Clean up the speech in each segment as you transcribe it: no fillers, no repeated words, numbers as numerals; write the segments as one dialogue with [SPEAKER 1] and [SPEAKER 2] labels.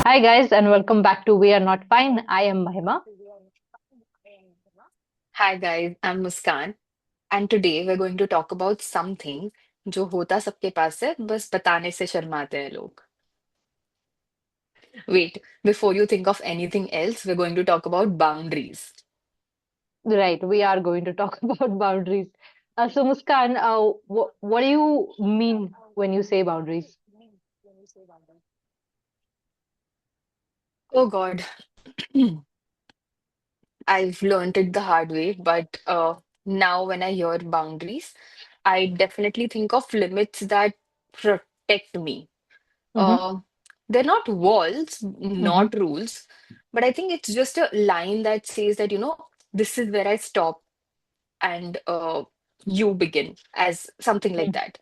[SPEAKER 1] Hi, guys, and welcome back to We Are Not Fine. I am Mahima.
[SPEAKER 2] Hi guys, I'm Muskan, and today we're going to talk about something जो होता सबके पास है बस बताने से शर्माते हैं लोग. Wait, before you think of anything else, we're going to talk about boundaries.
[SPEAKER 1] Right, we are going to talk about boundaries. So, Muskan, what do you mean when you say boundaries?
[SPEAKER 2] Oh God, I've learned it the hard way, but now when I hear boundaries, I definitely think of limits that protect me.
[SPEAKER 1] Mm-hmm,
[SPEAKER 2] Uh, they're not walls,
[SPEAKER 1] mm-hmm,
[SPEAKER 2] not rules, but I think it's just a line that says that, this is where I stop and you begin, as something like that.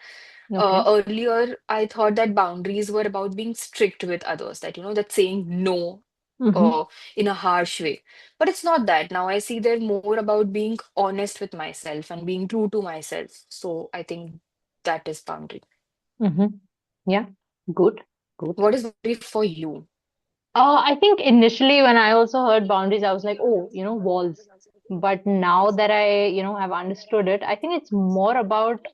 [SPEAKER 1] okay.
[SPEAKER 2] Earlier, I thought that boundaries were about being strict with others, that saying no
[SPEAKER 1] Mm-hmm.
[SPEAKER 2] in a harsh way. But it's not that. Now I see they're more about being honest with myself and being true to myself. So I think that is boundary.
[SPEAKER 1] Mm-hmm. Yeah, good, good.
[SPEAKER 2] What is boundary for you?
[SPEAKER 1] I think initially when I also heard boundaries, I was like, oh, walls. But now that I have understood it, I think it's more about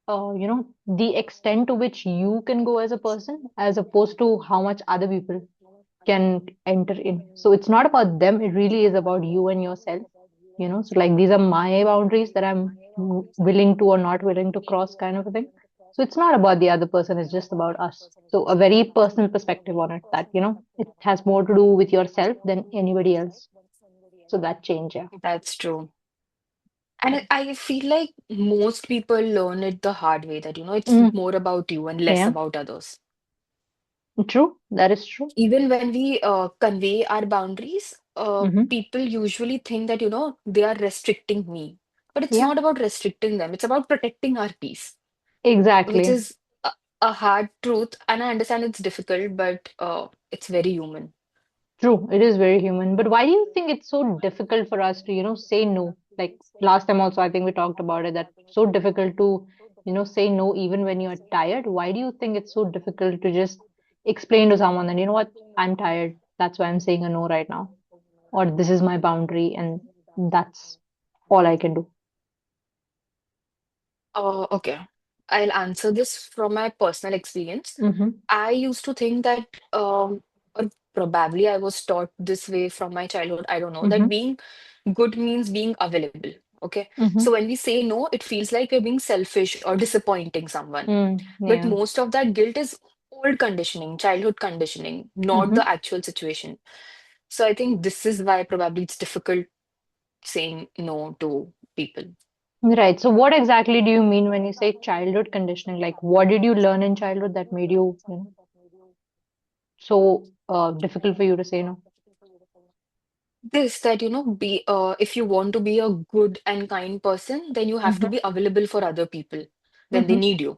[SPEAKER 1] the extent to which you can go as a person as opposed to how much other people can enter in. So it's not about them, it really is about you and yourself. So, like, these are my boundaries that I'm willing to or not willing to cross, kind of a thing. So it's not about the other person, it's just about us. So, a very personal perspective on it that it has more to do with yourself than anybody else. So, that change, yeah.
[SPEAKER 2] That's true. And I feel like most people learn it the hard way that, it's
[SPEAKER 1] Mm,
[SPEAKER 2] more about you and less
[SPEAKER 1] yeah,
[SPEAKER 2] about others.
[SPEAKER 1] true. That is true.
[SPEAKER 2] Even when we convey our boundaries,
[SPEAKER 1] Hmm.
[SPEAKER 2] people usually think that, they are restricting me. But it's
[SPEAKER 1] Yeah,
[SPEAKER 2] not about restricting them, it's about protecting our peace, which
[SPEAKER 1] exactly.
[SPEAKER 2] is a hard truth. And I understand it's difficult, but it's very human.
[SPEAKER 1] True, it is very human. But why do you think it's so difficult for us to say no? Like last time also, I think we talked about it, that so difficult to say no even when you're tired. Why do you think it's so difficult to just explain to someone that, you know what, I'm tired. That's why I'm saying a no right now. Or this is my boundary and that's all I can do.
[SPEAKER 2] Okay. I'll answer this from my personal experience.
[SPEAKER 1] Mm-hmm.
[SPEAKER 2] I used to think that, or probably I was taught this way from my childhood. I don't know, that
[SPEAKER 1] Mm-hmm.
[SPEAKER 2] being good means being available. Okay.
[SPEAKER 1] Mm-hmm.
[SPEAKER 2] So when we say no, it feels like we're being selfish or disappointing someone. But
[SPEAKER 1] Yeah.
[SPEAKER 2] most of that guilt is old conditioning, childhood conditioning, not
[SPEAKER 1] Mm-hmm.
[SPEAKER 2] the actual situation. So I think this is why probably it's difficult saying no to people.
[SPEAKER 1] Right. So what exactly do you mean when you say childhood conditioning? Like what did you learn in childhood that made you so difficult for you to say no?
[SPEAKER 2] This that be if you want to be a good and kind person, then you have to
[SPEAKER 1] Mm-hmm.
[SPEAKER 2] be available for other people when they
[SPEAKER 1] Mm-hmm.
[SPEAKER 2] need you.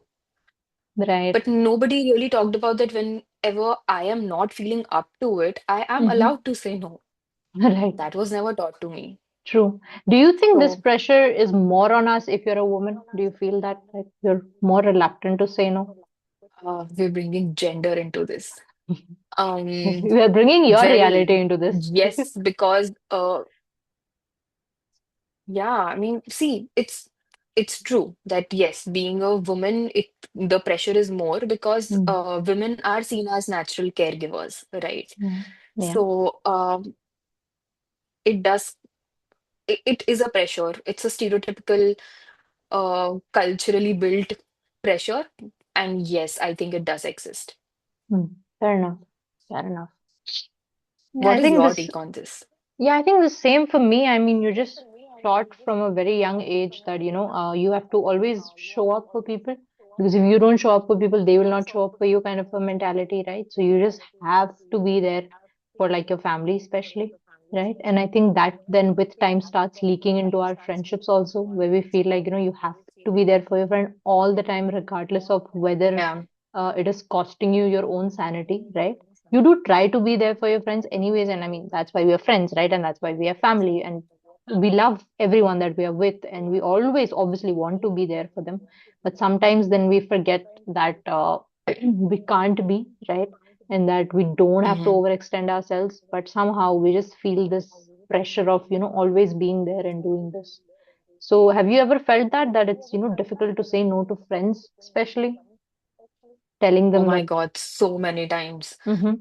[SPEAKER 1] Right.
[SPEAKER 2] But nobody really talked about that. Whenever I am not feeling up to it, I am
[SPEAKER 1] Mm-hmm.
[SPEAKER 2] allowed to say no.
[SPEAKER 1] Right.
[SPEAKER 2] That was never taught to me.
[SPEAKER 1] True. Do you think this
[SPEAKER 2] So
[SPEAKER 1] pressure is more on us if you're a woman? Do you feel that like you're more reluctant to say no?
[SPEAKER 2] we're bringing gender into this. um
[SPEAKER 1] We are bringing your
[SPEAKER 2] well,
[SPEAKER 1] reality into this.
[SPEAKER 2] yes, because yeah, I mean, see, it's true that yes, being a woman, it the pressure is more because
[SPEAKER 1] Mm.
[SPEAKER 2] women are seen as natural caregivers, right?
[SPEAKER 1] Yeah. Yeah.
[SPEAKER 2] So it does it is a pressure. It's a stereotypical, culturally built pressure, and yes, I think it does exist.
[SPEAKER 1] Mm. Fair enough. Fair enough. Yeah,
[SPEAKER 2] What
[SPEAKER 1] I
[SPEAKER 2] is
[SPEAKER 1] think
[SPEAKER 2] your
[SPEAKER 1] this.
[SPEAKER 2] take on this?
[SPEAKER 1] Yeah, I think the same for me. I mean, you're just taught from a very young age that, you have to always show up for people because if you don't show up for people, they will not show up for you, kind of a mentality, right? So you just have to be there for like your family, especially, right? And I think that then with time starts leaking into our friendships also, where we feel like, you have to be there for your friend all the time, regardless of whether
[SPEAKER 2] Yeah.
[SPEAKER 1] it is costing you your own sanity, right? You do try to be there for your friends anyways, and I mean that's why we are friends, right? And that's why we are family, and we love everyone that we are with, and we always obviously want to be there for them. But sometimes then we forget that we can't be, right? and that we don't have to
[SPEAKER 2] Hmm.
[SPEAKER 1] overextend ourselves, but somehow we just feel this pressure of, always being there and doing this. So have you ever felt that it's, difficult to say no to friends, especially telling
[SPEAKER 2] Oh
[SPEAKER 1] them
[SPEAKER 2] my
[SPEAKER 1] that,
[SPEAKER 2] God, so many times.
[SPEAKER 1] mm-hmm,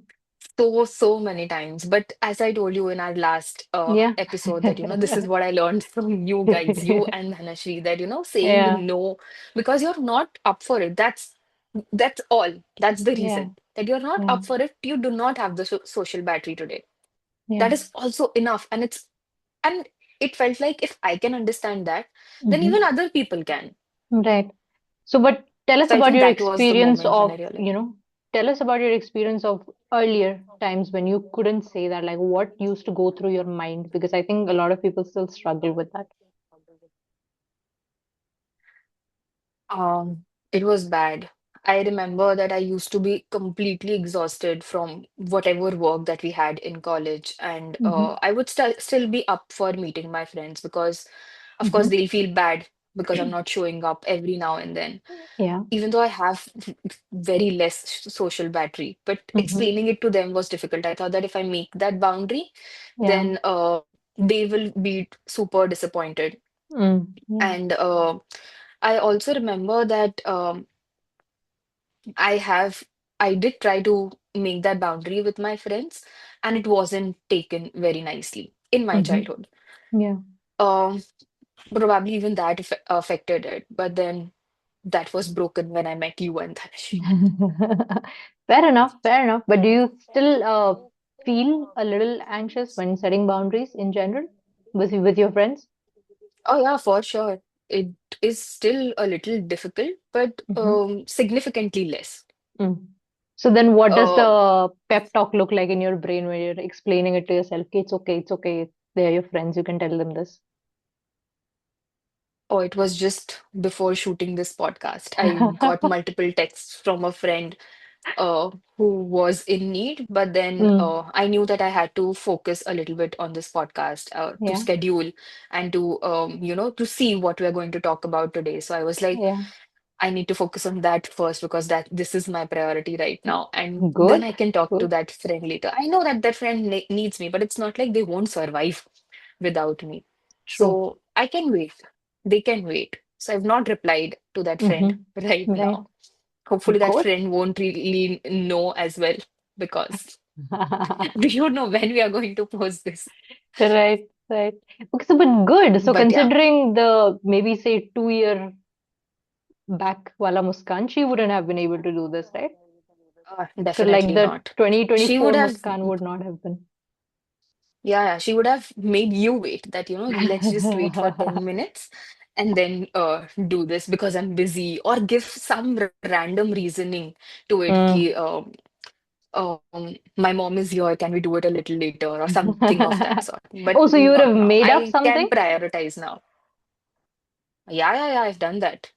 [SPEAKER 2] So many times. But as I told you in our last
[SPEAKER 1] yeah,
[SPEAKER 2] episode, that, this is what I learned from you guys, you and Dhanashri, that,
[SPEAKER 1] yeah,
[SPEAKER 2] saying no because you're not up for it. That's all. That's the
[SPEAKER 1] yeah,
[SPEAKER 2] reason that you're not
[SPEAKER 1] yeah,
[SPEAKER 2] up for it. You do not have the social battery today.
[SPEAKER 1] yeah,
[SPEAKER 2] That is also enough. And it felt like if I can understand that, then
[SPEAKER 1] mm-hmm,
[SPEAKER 2] even other people can.
[SPEAKER 1] right. So, but tell us
[SPEAKER 2] So I
[SPEAKER 1] about
[SPEAKER 2] think
[SPEAKER 1] your
[SPEAKER 2] that was the
[SPEAKER 1] experience
[SPEAKER 2] moment when I
[SPEAKER 1] of,
[SPEAKER 2] realized.
[SPEAKER 1] tell us about your experience of earlier times when you couldn't say that, like what used to go through your mind, because I think a lot of people still struggle with that.
[SPEAKER 2] It was bad. I remember that I used to be completely exhausted from whatever work that we had in college, and
[SPEAKER 1] Mm-hmm,
[SPEAKER 2] I would still be up for meeting my friends because, of course,
[SPEAKER 1] mm-hmm,
[SPEAKER 2] they'll feel bad because I'm not showing up every now and then,
[SPEAKER 1] yeah,
[SPEAKER 2] even though I have very less social battery. But
[SPEAKER 1] mm-hmm,
[SPEAKER 2] explaining it to them was difficult. I thought that if I make that boundary,
[SPEAKER 1] yeah,
[SPEAKER 2] then they will be super disappointed.
[SPEAKER 1] yeah,
[SPEAKER 2] And I also remember that. I have, I did try to make that boundary with my friends, and it wasn't taken very nicely in my
[SPEAKER 1] mm-hmm,
[SPEAKER 2] childhood.
[SPEAKER 1] yeah.
[SPEAKER 2] Um, Probably even that affected it, but then that was broken when I met you and Dhanashri.
[SPEAKER 1] Fair enough, fair enough. But do you still feel a little anxious when setting boundaries in general with your friends?
[SPEAKER 2] Oh yeah, for sure. It is still a little difficult, but
[SPEAKER 1] Mm-hmm.
[SPEAKER 2] significantly less.
[SPEAKER 1] Mm. So then what does
[SPEAKER 2] Uh,
[SPEAKER 1] the pep talk look like in your brain when you're explaining it to yourself? "Okay, it's okay, it's okay. They're your friends. You can tell them this."
[SPEAKER 2] oh, it was just before shooting this podcast. I got multiple texts from a friend who was in need, but then
[SPEAKER 1] Mm.
[SPEAKER 2] I knew that I had to focus a little bit on this podcast to
[SPEAKER 1] Yeah,
[SPEAKER 2] schedule and to to see what we're going to talk about today. So I was like,
[SPEAKER 1] yeah.
[SPEAKER 2] I need to focus on that first because that this is my priority right now, and then
[SPEAKER 1] Good,
[SPEAKER 2] I can talk to
[SPEAKER 1] good.
[SPEAKER 2] that friend later. I know that that friend needs me, but it's not like they won't survive without me.
[SPEAKER 1] True.
[SPEAKER 2] So I can wait. They can wait. So I've not replied to that friend
[SPEAKER 1] Mm-hmm.
[SPEAKER 2] right
[SPEAKER 1] Right.
[SPEAKER 2] now. Hopefully that
[SPEAKER 1] Good.
[SPEAKER 2] friend won't really know as well because do you know when we are going to post this?
[SPEAKER 1] Right, right. Okay, so but good. So
[SPEAKER 2] But yeah,
[SPEAKER 1] considering the maybe say 2 year back Wala Muskan, she wouldn't have been able to do this, right? So like
[SPEAKER 2] definitely
[SPEAKER 1] the
[SPEAKER 2] not. She
[SPEAKER 1] 2024
[SPEAKER 2] would have,
[SPEAKER 1] Muskan would not have been.
[SPEAKER 2] yeah, she would have made you wait that, let's just wait for 10 minutes and then do this because I'm busy or give some random reasoning to it. Ki,
[SPEAKER 1] Mm.
[SPEAKER 2] my mom is here, can we do it a little later or something of that sort? But
[SPEAKER 1] Oh, so you would
[SPEAKER 2] not
[SPEAKER 1] have
[SPEAKER 2] now.
[SPEAKER 1] made up
[SPEAKER 2] I can
[SPEAKER 1] something?
[SPEAKER 2] prioritize now. Yeah, I've done that.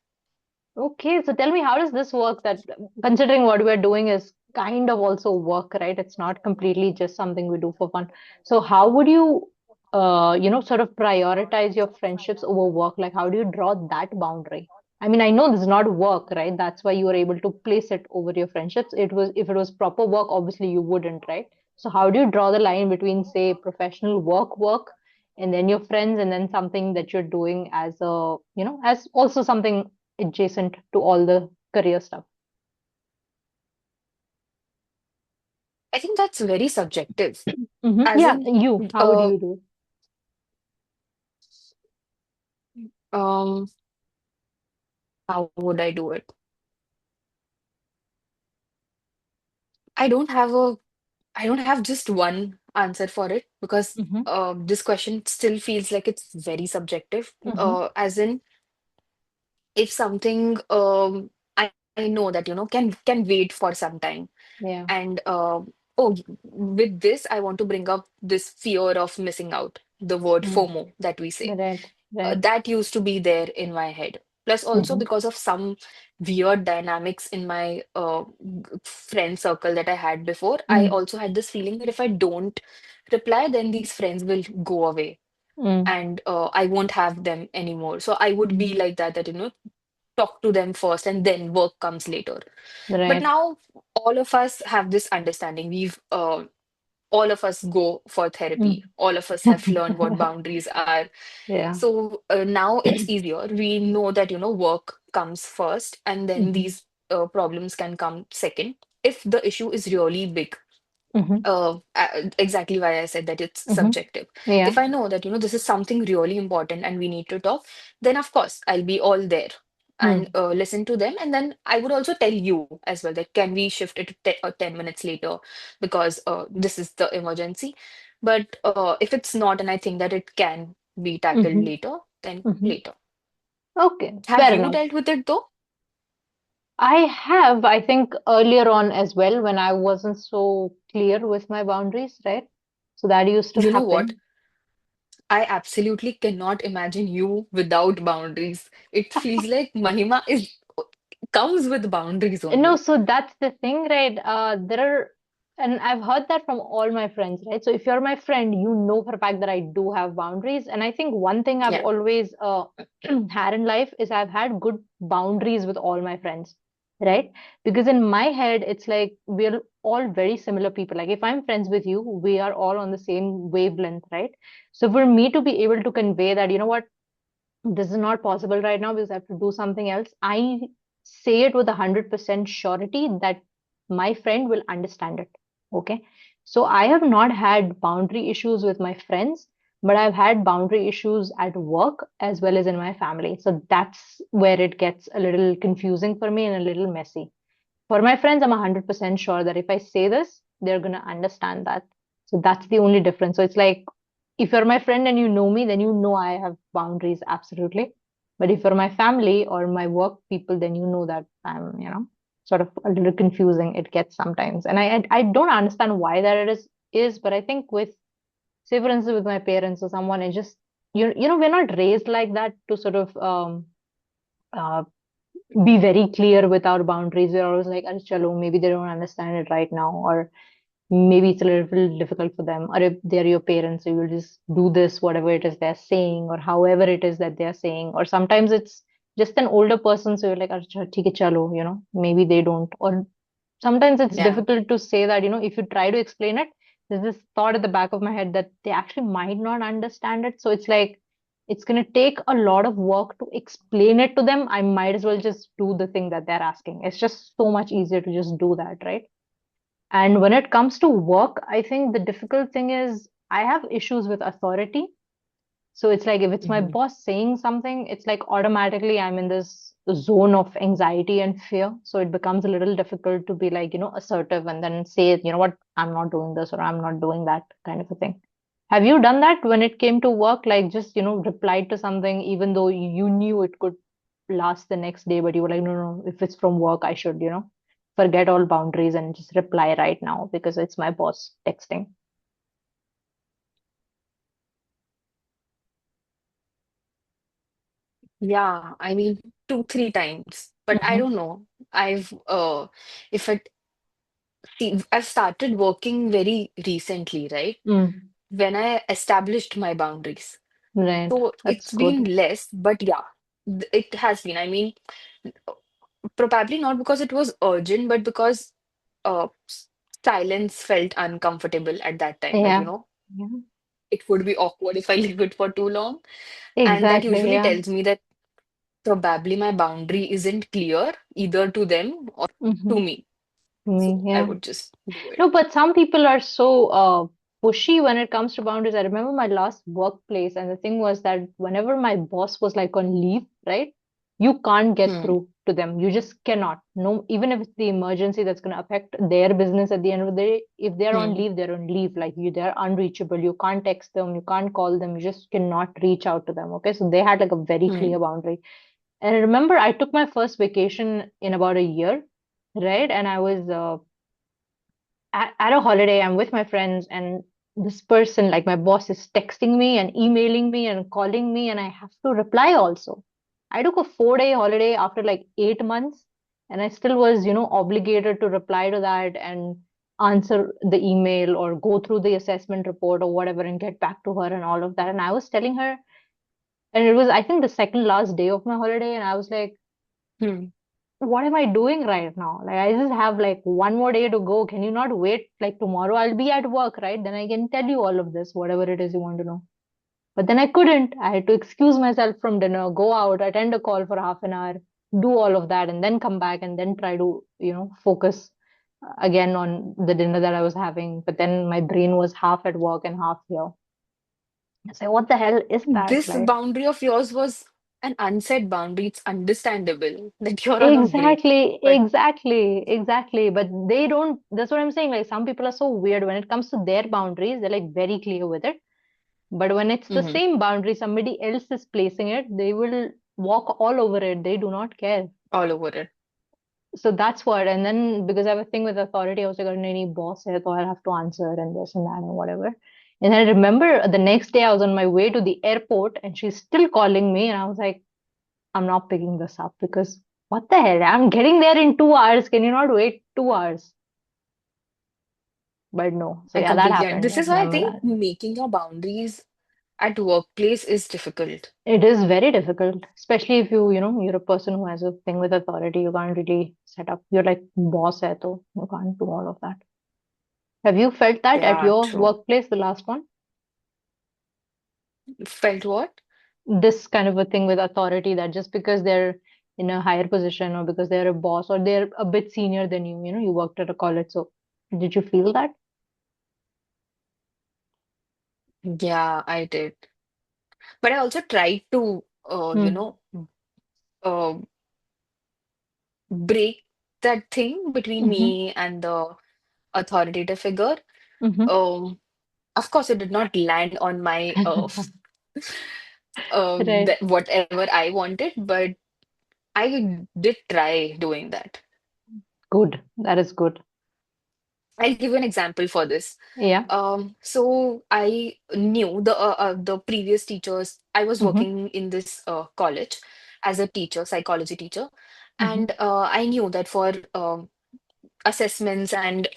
[SPEAKER 1] Okay, so tell me, how does this work? That considering what we're doing is kind of also work, right? It's not completely just something we do for fun. So how would you, sort of prioritize your friendships over work? Like, how do you draw that boundary? I mean, I know this is not work, right? That's why you were able to place it over your friendships. It was, if it was proper work, obviously you wouldn't, right? So how do you draw the line between, say, professional work, and then your friends, and then something that you're doing as a, as also something adjacent to all the career stuff.
[SPEAKER 2] I think that's very subjective. As
[SPEAKER 1] Yeah,
[SPEAKER 2] in,
[SPEAKER 1] you, how would
[SPEAKER 2] uh,
[SPEAKER 1] you do
[SPEAKER 2] um, how would I do it? I don't have a I don't have just one answer for it because
[SPEAKER 1] it? Hmm.
[SPEAKER 2] this question still feels like it's very subjective.
[SPEAKER 1] Hmm.
[SPEAKER 2] As in, if something I know that can wait for some time,
[SPEAKER 1] Yeah.
[SPEAKER 2] and oh, with this I want to bring up this fear of missing out, the word
[SPEAKER 1] Mm.
[SPEAKER 2] FOMO that we say.
[SPEAKER 1] Right, right.
[SPEAKER 2] That used to be there in my head. Plus, also
[SPEAKER 1] Hmm.
[SPEAKER 2] because of some weird dynamics in my friend circle that I had before, I
[SPEAKER 1] Mm.
[SPEAKER 2] also had this feeling that if I don't reply, then these friends will go away
[SPEAKER 1] Mm.
[SPEAKER 2] and I won't have them anymore. So I would be
[SPEAKER 1] Mm.
[SPEAKER 2] like that, talk to them first and then work comes later. But
[SPEAKER 1] Right.
[SPEAKER 2] now all of us have this understanding. All of us go for therapy.
[SPEAKER 1] Mm.
[SPEAKER 2] All of us have learned what boundaries are.
[SPEAKER 1] Yeah.
[SPEAKER 2] So now it's easier. We know that, work comes first and then
[SPEAKER 1] Hmm.
[SPEAKER 2] these problems can come second. If the issue is really big,
[SPEAKER 1] Hmm.
[SPEAKER 2] exactly why I said that it's
[SPEAKER 1] Hmm.
[SPEAKER 2] subjective.
[SPEAKER 1] Yeah.
[SPEAKER 2] If I know that, this is something really important and we need to talk, then of course I'll be all there and
[SPEAKER 1] Hmm.
[SPEAKER 2] listen to them. And then I would also tell you as well that can we shift it to 10 minutes later because this is the emergency. But if it's not, and I think that it can be tackled
[SPEAKER 1] Hmm.
[SPEAKER 2] later, then
[SPEAKER 1] Hmm.
[SPEAKER 2] later.
[SPEAKER 1] Okay,
[SPEAKER 2] Have
[SPEAKER 1] fair
[SPEAKER 2] you
[SPEAKER 1] enough.
[SPEAKER 2] dealt with it though?
[SPEAKER 1] I have, I think, earlier on as well when I wasn't so clear with my boundaries, right? So that used to
[SPEAKER 2] You know what?
[SPEAKER 1] happen.
[SPEAKER 2] I absolutely cannot imagine you without boundaries. It feels like Mahima is comes with boundaries
[SPEAKER 1] No,
[SPEAKER 2] only.
[SPEAKER 1] so that's the thing, right? There are, and I've heard that from all my friends, right? So if you're my friend, you know for a fact that I do have boundaries. And I think one thing I've
[SPEAKER 2] Yeah.
[SPEAKER 1] always had in life is I've had good boundaries with all my friends, right? Because in my head, it's like we're all very similar people. Like if I'm friends with you, we are all on the same wavelength, right? So for me to be able to convey that, you know what? This is not possible right now because I have to do something else. I say it with 100% surety that my friend will understand it. Okay. So I have not had boundary issues with my friends, but I've had boundary issues at work as well as in my family. So that's where it gets a little confusing for me and a little messy. For my friends, I'm 100% sure that if I say this, they're going to understand that. So that's the only difference. So it's like if you're my friend and you know me, then you know I have boundaries, absolutely. But if you're my family or my work people, then you know that I'm, sort of a little confusing. It gets sometimes, and I don't understand why that it is. But I think with, say for instance, with my parents or someone, it just we're not raised like that to sort of uh, be very clear with our boundaries. We're always like, "Arre, chalo, maybe they don't understand it right now, or maybe it's a little difficult for them, or if they're your parents, so you will just do this, whatever it is they're saying, or however it is that they're saying." Or sometimes it's just an older person, so you're like, "Acha, theek hai, chalo," maybe they don't. Or sometimes it's
[SPEAKER 2] Yeah.
[SPEAKER 1] difficult to say that, if you try to explain it, there's this thought at the back of my head that they actually might not understand it. So it's like, it's going to take a lot of work to explain it to them. I might as well just do the thing that they're asking. It's just so much easier to just do that, right? And when it comes to work, I think the difficult thing is I have issues with authority. So it's like if it's my
[SPEAKER 2] Mhm.
[SPEAKER 1] boss saying something, it's like automatically I'm in this zone of anxiety and fear. So it becomes a little difficult to be like, assertive and then say, you know what, I'm not doing this or I'm not doing that kind of a thing. Have you done that when it came to work? Like just, replied to something even though you knew it could last the next day, but you were like, no, no, if it's from work, I should, forget all boundaries and just reply right now because it's my boss texting.
[SPEAKER 2] Yeah, I mean, two, three times. But I
[SPEAKER 1] Mm-hmm.
[SPEAKER 2] don't know. I've if it see, I've started working very recently, right?
[SPEAKER 1] Mm.
[SPEAKER 2] When I established my boundaries.
[SPEAKER 1] Right.
[SPEAKER 2] So
[SPEAKER 1] That's
[SPEAKER 2] it's been
[SPEAKER 1] good.
[SPEAKER 2] less, but yeah, it has been. I mean, probably not because it was urgent, but because silence felt uncomfortable at that time. That,
[SPEAKER 1] Yeah. Yeah.
[SPEAKER 2] it would be awkward if I leave it for too long. And that
[SPEAKER 1] Exactly.
[SPEAKER 2] usually
[SPEAKER 1] Yeah.
[SPEAKER 2] tells me that probably my boundary isn't clear either to them or
[SPEAKER 1] Mm-hmm.
[SPEAKER 2] to me.
[SPEAKER 1] Me.
[SPEAKER 2] So I
[SPEAKER 1] Yeah.
[SPEAKER 2] would just do it.
[SPEAKER 1] No, but some people are so pushy when it comes to boundaries. I remember my last workplace, and the thing was that whenever my boss was like on leave, right, you can't get
[SPEAKER 2] Hmm.
[SPEAKER 1] through to them. You just cannot. No, even if it's the emergency that's going to affect their business at the end of the day, if they're on
[SPEAKER 2] Hmm.
[SPEAKER 1] leave, they're on leave. Like you, they're unreachable. You can't text them, you can't call them, you just cannot reach out to them. Okay, so they had like a very clear
[SPEAKER 2] Hmm.
[SPEAKER 1] boundary. And I remember I took my first vacation in about a year, right? And I was at a holiday, I'm with my friends, and this person, like my boss, is texting me and emailing me and calling me, and I have to reply also. I took a 4-day holiday after like 8 months, and I still was, obligated to reply to that and answer the email or go through the assessment report or whatever and get back to her and all of that. And I was telling her, and it was, I think, the second last day of my holiday, and I was like,
[SPEAKER 2] Hmm.
[SPEAKER 1] What am I doing right now? Like, I just have like one more day to go. Can you not wait? Like, tomorrow I'll be at work, right? Then I can tell you all of this, whatever it is you want to know. But then I couldn't. I had to excuse myself from dinner, go out, attend a call for half an hour, do all of that, and then come back and then try to, focus again on the dinner that I was having. But then my brain was half at work and half here. I say, what the hell is that?
[SPEAKER 2] This
[SPEAKER 1] Like,
[SPEAKER 2] boundary of yours was an unsaid boundary. It's understandable that you're on a break.
[SPEAKER 1] exactly,
[SPEAKER 2] But
[SPEAKER 1] exactly, exactly. But they don't, that's what I'm saying. Like, some people are so weird when it comes to their boundaries, they're like very clear with it. But when it's the
[SPEAKER 2] mhm,
[SPEAKER 1] same boundary, somebody else is placing it, they will walk all over it. They do not care.
[SPEAKER 2] all over it.
[SPEAKER 1] So that's what. And then because I have a thing with authority, I was like, any boss hai, so I have to answer and this and that and whatever. And I remember the next day I was on my way to the airport and she's still calling me. And I was like, I'm not picking this up because what the hell? I'm getting there in 2 hours. Can you not wait 2 hours? But no. So
[SPEAKER 2] I
[SPEAKER 1] yeah, that
[SPEAKER 2] completely understand.
[SPEAKER 1] happened.
[SPEAKER 2] This
[SPEAKER 1] I
[SPEAKER 2] is why I
[SPEAKER 1] remember
[SPEAKER 2] think
[SPEAKER 1] that.
[SPEAKER 2] making your boundaries at workplace is difficult.
[SPEAKER 1] It is very difficult, especially if you're a person who has a thing with authority. You can't really set up. You're like boss hai, so you can't do all of that. Have you felt that at
[SPEAKER 2] Yeah,
[SPEAKER 1] your
[SPEAKER 2] true.
[SPEAKER 1] workplace, the last one?
[SPEAKER 2] Felt what?
[SPEAKER 1] This kind of a thing with authority that just because they're in a higher position or because they're a boss or they're a bit senior than you, you worked at a college. So did you feel that?
[SPEAKER 2] Yeah, I did. But I also tried to,
[SPEAKER 1] Hmm.
[SPEAKER 2] uh, break that thing between
[SPEAKER 1] Mm-hmm.
[SPEAKER 2] me and the authoritative figure.
[SPEAKER 1] Mm-hmm.
[SPEAKER 2] Um, of course, it did not land on my
[SPEAKER 1] Right.
[SPEAKER 2] whatever I wanted, but I did try doing that.
[SPEAKER 1] Good. That is good.
[SPEAKER 2] I'll give you an example for this.
[SPEAKER 1] Yeah.
[SPEAKER 2] So I knew the previous teachers. I was
[SPEAKER 1] Mm-hmm.
[SPEAKER 2] working in this college as a teacher, psychology teacher,
[SPEAKER 1] Mm-hmm.
[SPEAKER 2] and I knew that for assessments and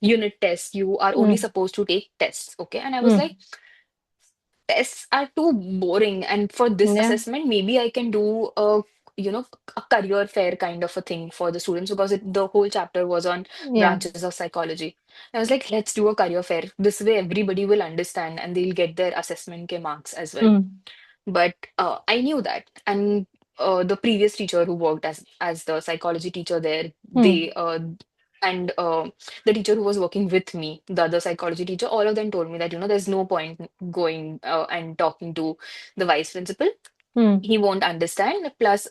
[SPEAKER 2] unit tests, you are only
[SPEAKER 1] Mm.
[SPEAKER 2] supposed to take tests. Okay, and I was like,
[SPEAKER 1] Mm.
[SPEAKER 2] tests are too boring, and for this
[SPEAKER 1] Yeah.
[SPEAKER 2] assessment maybe I can do a career fair kind of a thing for the students because the whole chapter was on
[SPEAKER 1] Yeah.
[SPEAKER 2] branches of psychology. I was like, let's do a career fair, this way everybody will understand and they'll get their assessment ke marks as well.
[SPEAKER 1] Mm.
[SPEAKER 2] But I knew that, and the previous teacher who worked as the psychology teacher there,
[SPEAKER 1] Mm.
[SPEAKER 2] they and the teacher who was working with me, the other psychology teacher, all of them told me that there's no point going and talking to the vice principal.
[SPEAKER 1] Mm.
[SPEAKER 2] He won't understand. Plus,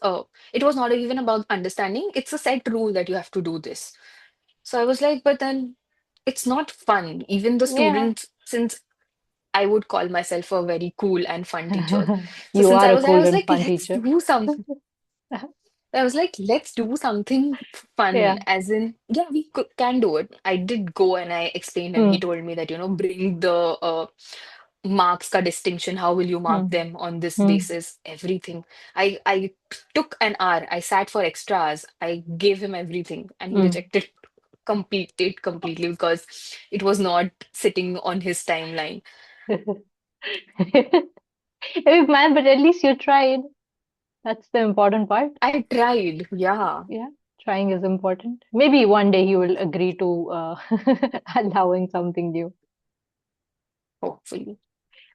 [SPEAKER 2] it was not even about understanding. It's a set rule that you have to do this. So I was like, but then it's not fun. Even the
[SPEAKER 1] Yeah.
[SPEAKER 2] students, since I would call myself a very cool and fun teacher. So
[SPEAKER 1] You
[SPEAKER 2] since
[SPEAKER 1] are
[SPEAKER 2] I
[SPEAKER 1] a
[SPEAKER 2] was there, I
[SPEAKER 1] cool
[SPEAKER 2] was
[SPEAKER 1] and
[SPEAKER 2] like,
[SPEAKER 1] fun
[SPEAKER 2] let's
[SPEAKER 1] teacher.
[SPEAKER 2] do something. I was like, let's do something fun,
[SPEAKER 1] Yeah.
[SPEAKER 2] as in, yeah, can do it. I did go and I explained, and he
[SPEAKER 1] Mm.
[SPEAKER 2] told me that, bring the marks ka distinction. How will you mark
[SPEAKER 1] Mm.
[SPEAKER 2] them on this
[SPEAKER 1] Mm.
[SPEAKER 2] basis? Everything. I took an hour. I sat for extra hours. I gave him everything, and he
[SPEAKER 1] Mm.
[SPEAKER 2] rejected completely because it was not sitting on his timeline.
[SPEAKER 1] Hey, man, but at least you tried. That's the important part.
[SPEAKER 2] I tried, yeah,
[SPEAKER 1] Yeah, trying is important. Maybe one day he will agree to allowing something new.
[SPEAKER 2] hopefully.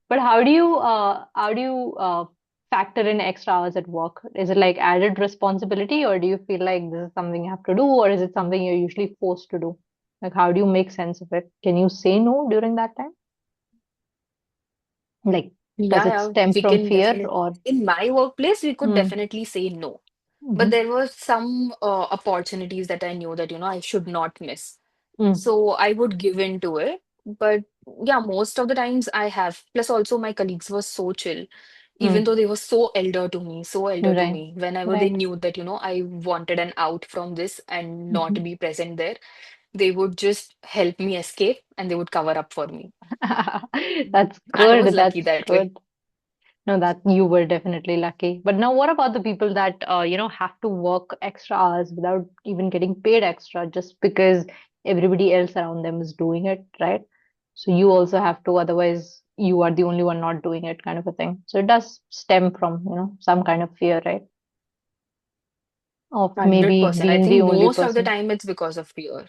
[SPEAKER 1] But how do you factor in extra hours at work? Is it like added responsibility, or do you feel like this is something you have to do, or is it something you're usually forced to do? Like, how do you make sense of it? Can you say no during that time? Like, does
[SPEAKER 2] Yeah,
[SPEAKER 1] it
[SPEAKER 2] yeah,
[SPEAKER 1] stem
[SPEAKER 2] we
[SPEAKER 1] from
[SPEAKER 2] can
[SPEAKER 1] fear
[SPEAKER 2] definitely.
[SPEAKER 1] or?
[SPEAKER 2] In my workplace, we could
[SPEAKER 1] Mm,
[SPEAKER 2] definitely say no. But
[SPEAKER 1] mm-hmm,
[SPEAKER 2] there were some opportunities that I knew that, I should not miss.
[SPEAKER 1] mm,
[SPEAKER 2] So I would give in to it. But yeah, most of the times I have. Plus, also, my colleagues were so chill, even
[SPEAKER 1] mm,
[SPEAKER 2] though they were so elder to
[SPEAKER 1] right,
[SPEAKER 2] me. Whenever they
[SPEAKER 1] right.
[SPEAKER 2] knew that, I wanted an out from this and not
[SPEAKER 1] Mhm.
[SPEAKER 2] be present there, they would just help me escape and they would cover up for me.
[SPEAKER 1] That's
[SPEAKER 2] I was
[SPEAKER 1] good.
[SPEAKER 2] lucky
[SPEAKER 1] That's
[SPEAKER 2] that way.
[SPEAKER 1] good. No, that you were definitely lucky. But now, what about the people that have to work extra hours without even getting paid extra just because everybody else around them is doing it, right? So you also have to, otherwise you are the only one not doing it, kind of a thing. So it does stem from some kind of fear, right? Of maybe
[SPEAKER 2] 100%. I
[SPEAKER 1] being the
[SPEAKER 2] think
[SPEAKER 1] only
[SPEAKER 2] most of the
[SPEAKER 1] person.
[SPEAKER 2] time it's because of fear.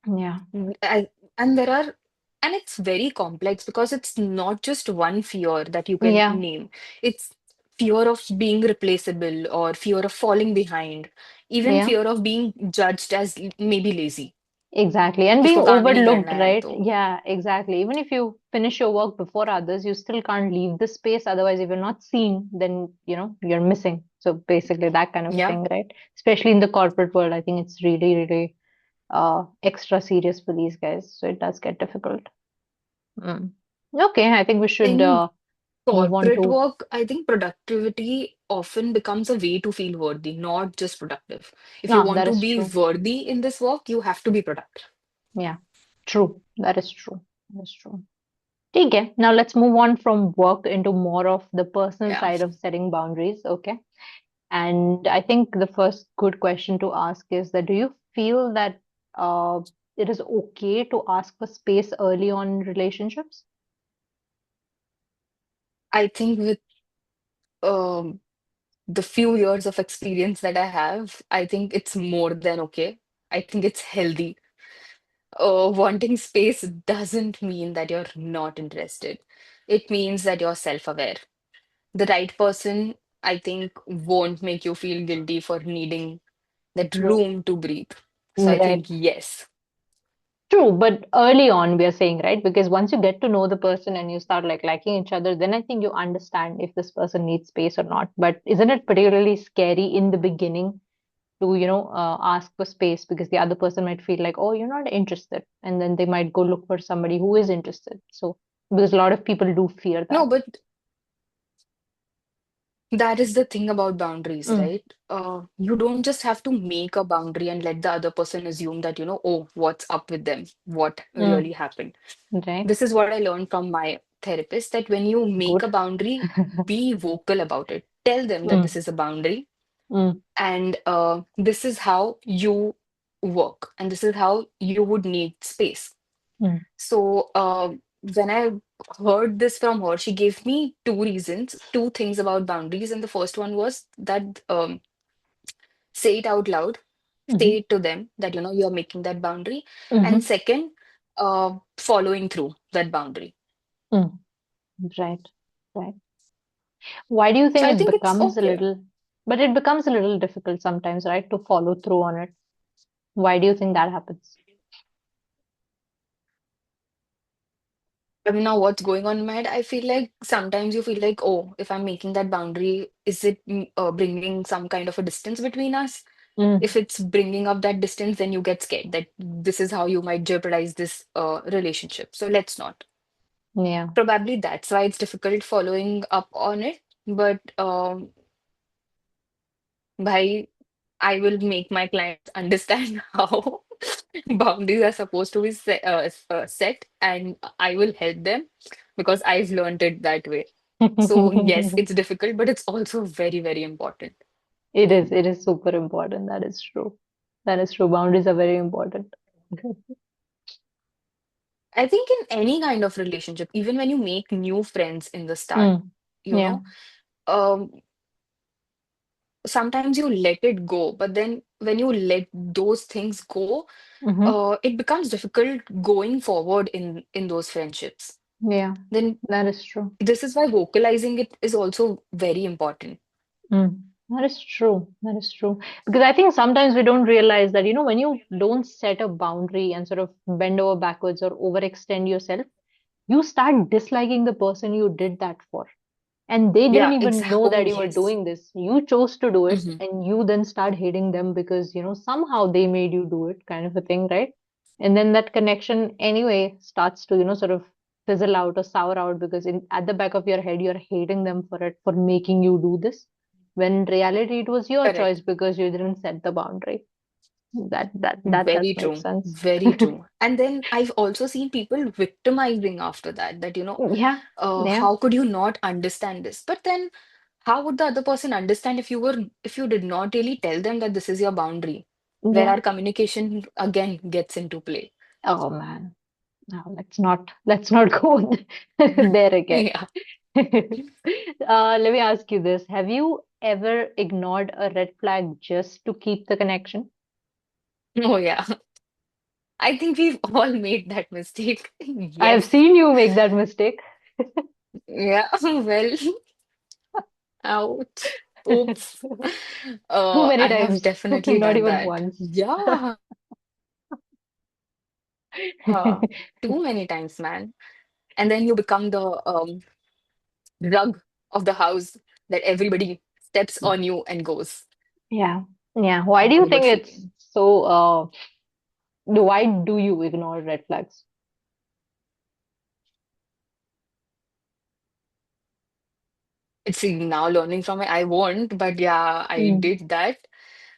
[SPEAKER 1] Yeah.
[SPEAKER 2] Mm, and there are, and it's very complex because it's not just one fear that you can
[SPEAKER 1] Yeah.
[SPEAKER 2] name. It's fear of being replaceable or fear of falling behind, even
[SPEAKER 1] Yeah.
[SPEAKER 2] fear of being judged as maybe lazy.
[SPEAKER 1] Exactly. And being
[SPEAKER 2] इसको काम ही नहीं
[SPEAKER 1] overlooked,
[SPEAKER 2] करना है
[SPEAKER 1] right?
[SPEAKER 2] तो
[SPEAKER 1] Yeah, exactly. Even if you finish your work before others, you still can't leave the space. Otherwise, if you're not seen, then, you're missing. So basically that kind of a
[SPEAKER 2] yeah.
[SPEAKER 1] thing, right? Especially in the corporate world, I think it's really, really extra serious for these guys. So it does get difficult. Mm. Okay, I think we should
[SPEAKER 2] In
[SPEAKER 1] move on
[SPEAKER 2] corporate
[SPEAKER 1] to,
[SPEAKER 2] work, I think productivity often becomes a way to feel worthy, not just productive. If you
[SPEAKER 1] no,
[SPEAKER 2] want
[SPEAKER 1] that
[SPEAKER 2] to
[SPEAKER 1] is
[SPEAKER 2] be
[SPEAKER 1] true.
[SPEAKER 2] worthy in this work, you have to be productive.
[SPEAKER 1] Yeah, true. That is true. That is true. Okay, now let's move on from work into more of the personal
[SPEAKER 2] Yeah.
[SPEAKER 1] side of setting boundaries. Okay. And I think the first good question to ask is that do you feel that uh, it is okay to ask for space early on in relationships?
[SPEAKER 2] I think with um, the few years of experience that I have, I think it's more than okay. I think it's healthy. Wanting space doesn't mean that you're not interested. It means that you're self-aware. The right person, I think, won't make you feel guilty for needing that
[SPEAKER 1] True.
[SPEAKER 2] room to breathe. So I
[SPEAKER 1] Right.
[SPEAKER 2] think yes.
[SPEAKER 1] True, but early on we are saying, right? Because once you get to know the person and you start like liking each other, then I think you understand if this person needs space or not. But isn't it particularly scary in the beginning to ask for space because the other person might feel like, oh, you're not interested, and then they might go look for somebody who is interested. So because a lot of people do fear
[SPEAKER 2] No,
[SPEAKER 1] that.
[SPEAKER 2] but that is the thing about boundaries,
[SPEAKER 1] Mm,
[SPEAKER 2] right? You don't just have to make a boundary and let the other person assume that, oh, what's up with them? What
[SPEAKER 1] mm,
[SPEAKER 2] really happened?
[SPEAKER 1] right.
[SPEAKER 2] This is what I learned from my therapist that when you make
[SPEAKER 1] Good.
[SPEAKER 2] a boundary, be vocal about it. Tell them that this
[SPEAKER 1] Mm,
[SPEAKER 2] is a boundary
[SPEAKER 1] mm,
[SPEAKER 2] and this is how you work and this is how you would need space.
[SPEAKER 1] mm,
[SPEAKER 2] So when I heard this from her, she gave me two reasons, two things about boundaries. And the first one was that say it out loud, say
[SPEAKER 1] mhm,
[SPEAKER 2] it to them that you're making that boundary. And
[SPEAKER 1] mhm,
[SPEAKER 2] second, following through that boundary.
[SPEAKER 1] mm. Right. Right. Why do you
[SPEAKER 2] So
[SPEAKER 1] think
[SPEAKER 2] I
[SPEAKER 1] it
[SPEAKER 2] think it's
[SPEAKER 1] becomes a
[SPEAKER 2] okay.
[SPEAKER 1] little, but it becomes a little difficult sometimes, right, to follow through on it? Why do you think that happens?
[SPEAKER 2] I mean, now what's going on in my head? I feel like sometimes you feel like, oh, if I'm making that boundary, is it bringing some kind of a distance between us? If
[SPEAKER 1] Mm,
[SPEAKER 2] it's bringing up that distance, then you get scared that this is how you might jeopardize this relationship. So let's not.
[SPEAKER 1] yeah.
[SPEAKER 2] Probably that's why it's difficult following up on it. But bhai, I will make my clients understand how boundaries are supposed to be set, and I will help them because I've learned it that way. So yes, it's difficult, but it's also very, very important.
[SPEAKER 1] It is. It is super important. That is true. That is true. Boundaries are very important.
[SPEAKER 2] I think in any kind of relationship, even when you make new friends in the start,
[SPEAKER 1] Mm,
[SPEAKER 2] you
[SPEAKER 1] yeah.
[SPEAKER 2] know, um, sometimes you let it go, but then when you let those things go,
[SPEAKER 1] Hmm.
[SPEAKER 2] it becomes difficult going forward in those friendships.
[SPEAKER 1] Yeah.
[SPEAKER 2] Then
[SPEAKER 1] That is true.
[SPEAKER 2] this is why vocalizing it is also very important.
[SPEAKER 1] Mm. That is true. That is true. Because I think sometimes we don't realize that, when you don't set a boundary and sort of bend over backwards or overextend yourself, you start disliking the person you did that for. And they didn't
[SPEAKER 2] Yeah,
[SPEAKER 1] even
[SPEAKER 2] exactly.
[SPEAKER 1] know
[SPEAKER 2] Oh,
[SPEAKER 1] that you were
[SPEAKER 2] yes.
[SPEAKER 1] doing this. You chose to do it,
[SPEAKER 2] Hmm.
[SPEAKER 1] and you then start hating them because, somehow they made you do it, kind of a thing, right? And then that connection anyway starts to, sort of fizzle out or sour out because at the back of your head, you're hating them for it, for making you do this. When in reality, it was your choice
[SPEAKER 2] Correct.
[SPEAKER 1] because you didn't set the boundary. That does
[SPEAKER 2] Very
[SPEAKER 1] make
[SPEAKER 2] true.
[SPEAKER 1] sense.
[SPEAKER 2] Very true. And then I've also seen people victimizing after that,
[SPEAKER 1] Yeah, yeah,
[SPEAKER 2] how could you not understand this? But then how would the other person understand if you did not really tell them that this is your boundary, where
[SPEAKER 1] yeah.
[SPEAKER 2] our communication again gets into play?
[SPEAKER 1] Oh man. No, let's not go there again.
[SPEAKER 2] Yeah.
[SPEAKER 1] Let me ask you this. Have you ever ignored a red flag just to keep the connection?
[SPEAKER 2] Oh, yeah. I think we've all made that mistake.
[SPEAKER 1] I have
[SPEAKER 2] Yes.
[SPEAKER 1] seen you make that mistake.
[SPEAKER 2] Yeah. Well, ouch. Oops.
[SPEAKER 1] Too many
[SPEAKER 2] I have
[SPEAKER 1] times,
[SPEAKER 2] definitely
[SPEAKER 1] not
[SPEAKER 2] done
[SPEAKER 1] even
[SPEAKER 2] that.
[SPEAKER 1] once.
[SPEAKER 2] Yeah. Too many times, man. And then you become the rug of the house that everybody steps on you and goes.
[SPEAKER 1] Yeah. Yeah. Why do you
[SPEAKER 2] Horrible
[SPEAKER 1] think it's
[SPEAKER 2] feeling.
[SPEAKER 1] so why do you ignore red flags?
[SPEAKER 2] It's now learning from it. I won't, but yeah, I
[SPEAKER 1] Mm,
[SPEAKER 2] did that.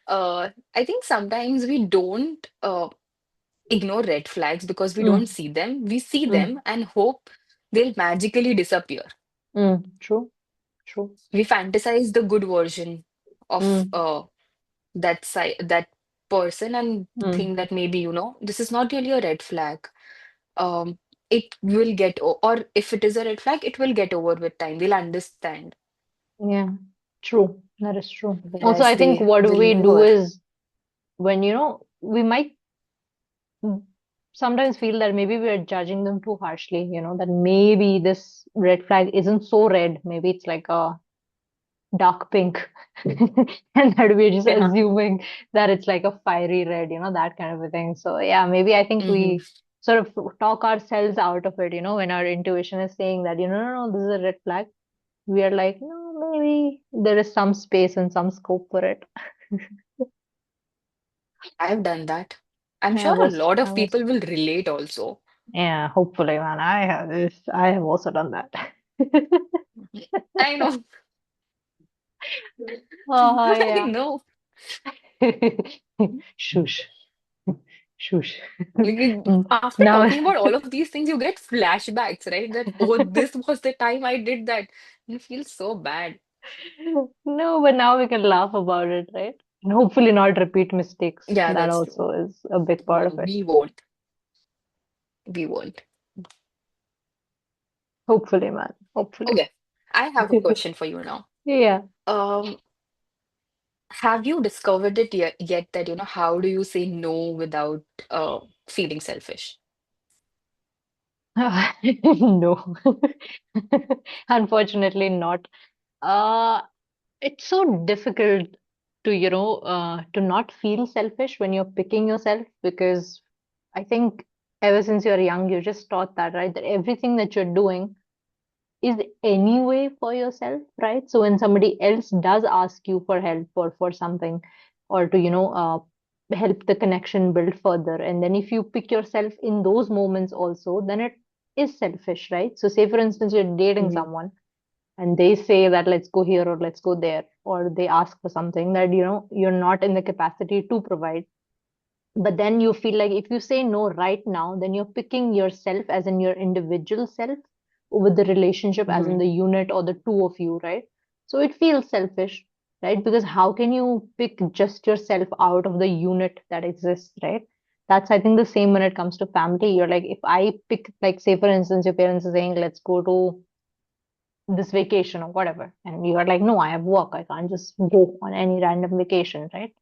[SPEAKER 2] I think sometimes we don't ignore red flags because we don't
[SPEAKER 1] mm,
[SPEAKER 2] see them. We see
[SPEAKER 1] mm,
[SPEAKER 2] them and hope they'll magically disappear.
[SPEAKER 1] true, true.
[SPEAKER 2] We fantasize the good version of
[SPEAKER 1] Mm,
[SPEAKER 2] that person and
[SPEAKER 1] mm,
[SPEAKER 2] think that maybe, this is not really a red flag. Um, it will or if it is a red flag, it will get over with time. We'll understand.
[SPEAKER 1] yeah, true. That is true. Also,
[SPEAKER 2] Whereas
[SPEAKER 1] I think
[SPEAKER 2] they
[SPEAKER 1] what
[SPEAKER 2] will
[SPEAKER 1] we do
[SPEAKER 2] never.
[SPEAKER 1] is when, we might sometimes feel that maybe we are judging them too harshly, that maybe this red flag isn't so red. Maybe it's like a dark pink. And that we're just
[SPEAKER 2] Yeah.
[SPEAKER 1] assuming that it's like a fiery red, that kind of a thing. So yeah, maybe I think
[SPEAKER 2] Hmm.
[SPEAKER 1] we sort of talk ourselves out of it, when our intuition is saying that, no, no, this is a red flag. We are like, no, maybe there is some space and some scope for it.
[SPEAKER 2] I've done that. I'm
[SPEAKER 1] I
[SPEAKER 2] sure a
[SPEAKER 1] was,
[SPEAKER 2] lot
[SPEAKER 1] I
[SPEAKER 2] of
[SPEAKER 1] was,
[SPEAKER 2] people will relate also.
[SPEAKER 1] yeah, hopefully, man. I have also done that.
[SPEAKER 2] I know.
[SPEAKER 1] Oh,
[SPEAKER 2] I
[SPEAKER 1] yeah.
[SPEAKER 2] know.
[SPEAKER 1] Shush, shush.
[SPEAKER 2] Like, after
[SPEAKER 1] Now,
[SPEAKER 2] talking about all of these things, you get flashbacks, right? That, oh, this was the time I did that. You feel so bad.
[SPEAKER 1] no, but now we can laugh about it, right? And hopefully not repeat mistakes.
[SPEAKER 2] Yeah,
[SPEAKER 1] That
[SPEAKER 2] that's true.
[SPEAKER 1] also is a big part
[SPEAKER 2] No,
[SPEAKER 1] of it.
[SPEAKER 2] we won't. We won't.
[SPEAKER 1] Hopefully, man. Hopefully.
[SPEAKER 2] Okay. I have a question for you now.
[SPEAKER 1] Yeah.
[SPEAKER 2] Um, have you discovered it yet that, how do you say no without feeling selfish?
[SPEAKER 1] No. Unfortunately, not. Uh, it's so difficult to, to not feel selfish when you're picking yourself because I think ever since you're young, you're just taught that, right? That everything that you're doing is anyway for yourself, right? So when somebody else does ask you for help or for something, or to, help the connection build further, and then if you pick yourself in those moments also, then it is selfish, right? So say for instance, you're dating
[SPEAKER 2] Hmm.
[SPEAKER 1] someone and they say that let's go here or let's go there, or they ask for something that, you're not in the capacity to provide, but then you feel like if you say no right now, then you're picking yourself as in your individual self over the relationship as in
[SPEAKER 2] Hmm.
[SPEAKER 1] the unit or the two of you, right? So it feels selfish, right? Because how can you pick just yourself out of the unit that exists, right? That's, I think, the same when it comes to family. You're like, if I pick, like, say, for instance, your parents are saying, let's go to this vacation or whatever, and you are like, no, I have work. I can't just go on any random vacation, right?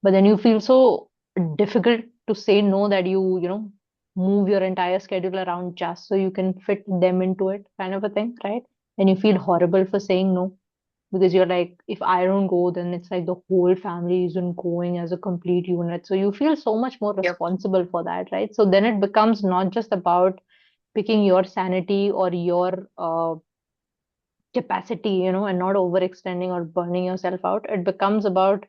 [SPEAKER 1] But then you feel so difficult to say no that you move your entire schedule around just so you can fit them into it, kind of a thing, right? And you feel horrible for saying no because you're like, if I don't go, then it's like the whole family isn't going as a complete unit. So you feel so much more
[SPEAKER 2] Yep.
[SPEAKER 1] responsible for that, right? So then it becomes not just about picking your sanity or your capacity, and not overextending or burning yourself out. It becomes about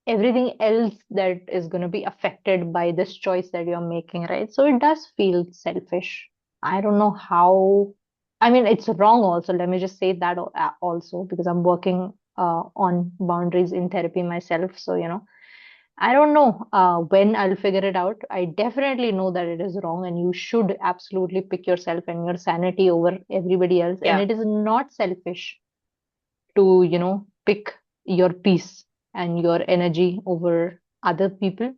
[SPEAKER 1] everything else that is going to be affected by this choice that you're making, right? So it does feel selfish. I don't know how. I mean, it's wrong also. Let me just say that also because I'm working on boundaries in therapy myself. So, I don't know when I'll figure it out. I definitely know that it is wrong, and you should absolutely pick yourself and your sanity over everybody else. And
[SPEAKER 2] Yeah.
[SPEAKER 1] it is not selfish to, pick your peace and your energy over other people.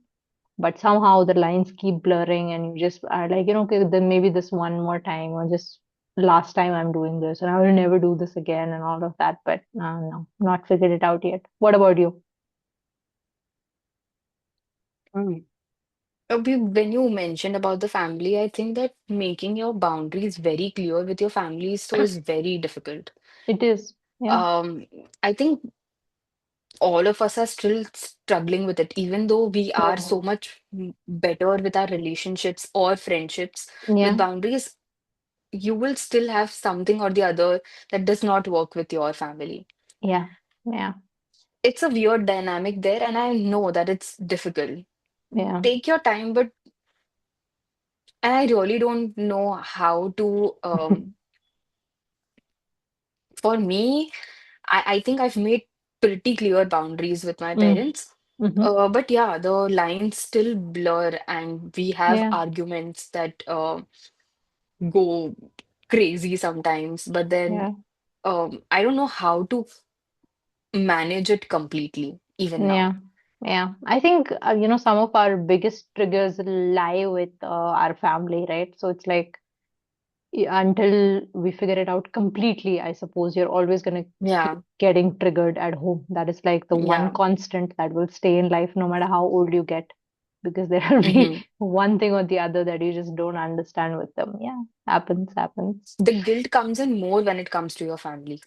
[SPEAKER 1] But somehow the lines keep blurring, and you just are like, okay, then maybe this one more time, or just last time I'm doing this and I will never do this again and all of that. But no, not figured it out yet. What about you?
[SPEAKER 2] Mm. When you mentioned about the family, I think that making your boundaries very clear with your family so is very difficult.
[SPEAKER 1] It is. Yeah.
[SPEAKER 2] Um, I think all of us are still struggling with it, even though we are
[SPEAKER 1] Mhm.
[SPEAKER 2] so much better with our relationships or friendships with
[SPEAKER 1] Yeah.
[SPEAKER 2] boundaries, you will still have something or the other that does not work with your family.
[SPEAKER 1] Yeah. Yeah.
[SPEAKER 2] It's a weird dynamic there, and I know that it's difficult.
[SPEAKER 1] Yeah.
[SPEAKER 2] Take your time, but and I really don't know how to. For me, I think I've made pretty clear boundaries with my
[SPEAKER 1] Mm.
[SPEAKER 2] parents.
[SPEAKER 1] Mm-hmm.
[SPEAKER 2] But yeah, the lines still blur, and we have
[SPEAKER 1] Yeah.
[SPEAKER 2] arguments that go crazy sometimes. But then
[SPEAKER 1] Yeah.
[SPEAKER 2] I don't know how to manage it completely, even
[SPEAKER 1] Yeah.
[SPEAKER 2] now.
[SPEAKER 1] Yeah. I think, some of our biggest triggers lie with our family, right? So it's like, until we figure it out completely, I suppose you're always going to keep
[SPEAKER 2] Yeah,
[SPEAKER 1] getting triggered at home. That is like the one
[SPEAKER 2] yeah.
[SPEAKER 1] constant that will stay in life no matter how old you get, because there will be
[SPEAKER 2] Hmm.
[SPEAKER 1] one thing or the other that you just don't understand with them. Yeah, happens, happens.
[SPEAKER 2] The guilt comes in more when it comes to your family.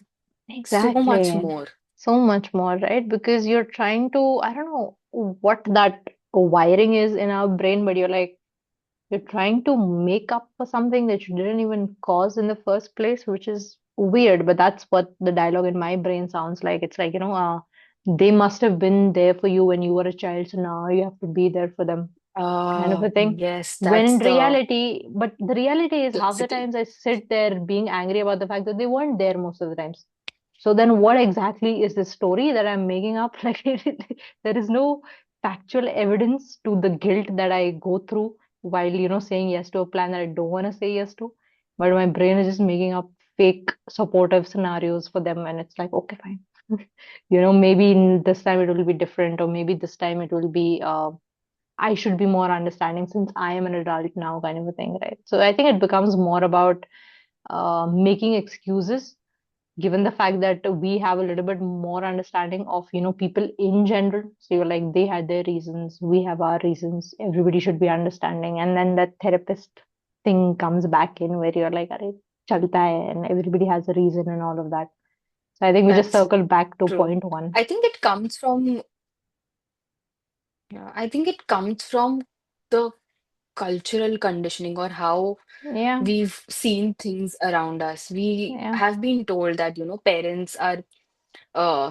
[SPEAKER 2] So much
[SPEAKER 1] Exactly.
[SPEAKER 2] more.
[SPEAKER 1] So much more, right? Because you're trying to, I don't know what that wiring is in our brain, but you're trying to make up for something that you didn't even cause in the first place, which is weird. But that's what the dialogue in my brain sounds like. It's like, they must have been there for you when you were a child, so now you have to be there for them, kind of a thing.
[SPEAKER 2] Yes,
[SPEAKER 1] When
[SPEAKER 2] that's
[SPEAKER 1] in
[SPEAKER 2] the
[SPEAKER 1] reality, but the reality is half the
[SPEAKER 2] classical.
[SPEAKER 1] times I sit there being angry about the fact that they weren't there most of the times. So then what exactly is the story that I'm making up? Like, there is no factual evidence to the guilt that I go through while, saying yes to a plan that I don't want to say yes to. But my brain is just making up fake supportive scenarios for them. And it's like, okay, fine. Maybe this time it will be different, or maybe this time it will be, I should be more understanding since I am an adult now, kind of a thing, right? So I think it becomes more about making excuses, given the fact that we have a little bit more understanding of, people in general. So you're like, they had their reasons, we have our reasons, everybody should be understanding. And then that therapist thing comes back in where you're like, Arey, chalta hai, and everybody has a reason and all of that. So I think we just
[SPEAKER 2] That's
[SPEAKER 1] circle back to
[SPEAKER 2] true.
[SPEAKER 1] point one.
[SPEAKER 2] I think it comes from, yeah, I think it comes from the cultural conditioning or how
[SPEAKER 1] Yeah,
[SPEAKER 2] we've seen things around us. We
[SPEAKER 1] yeah,
[SPEAKER 2] have been told that, parents are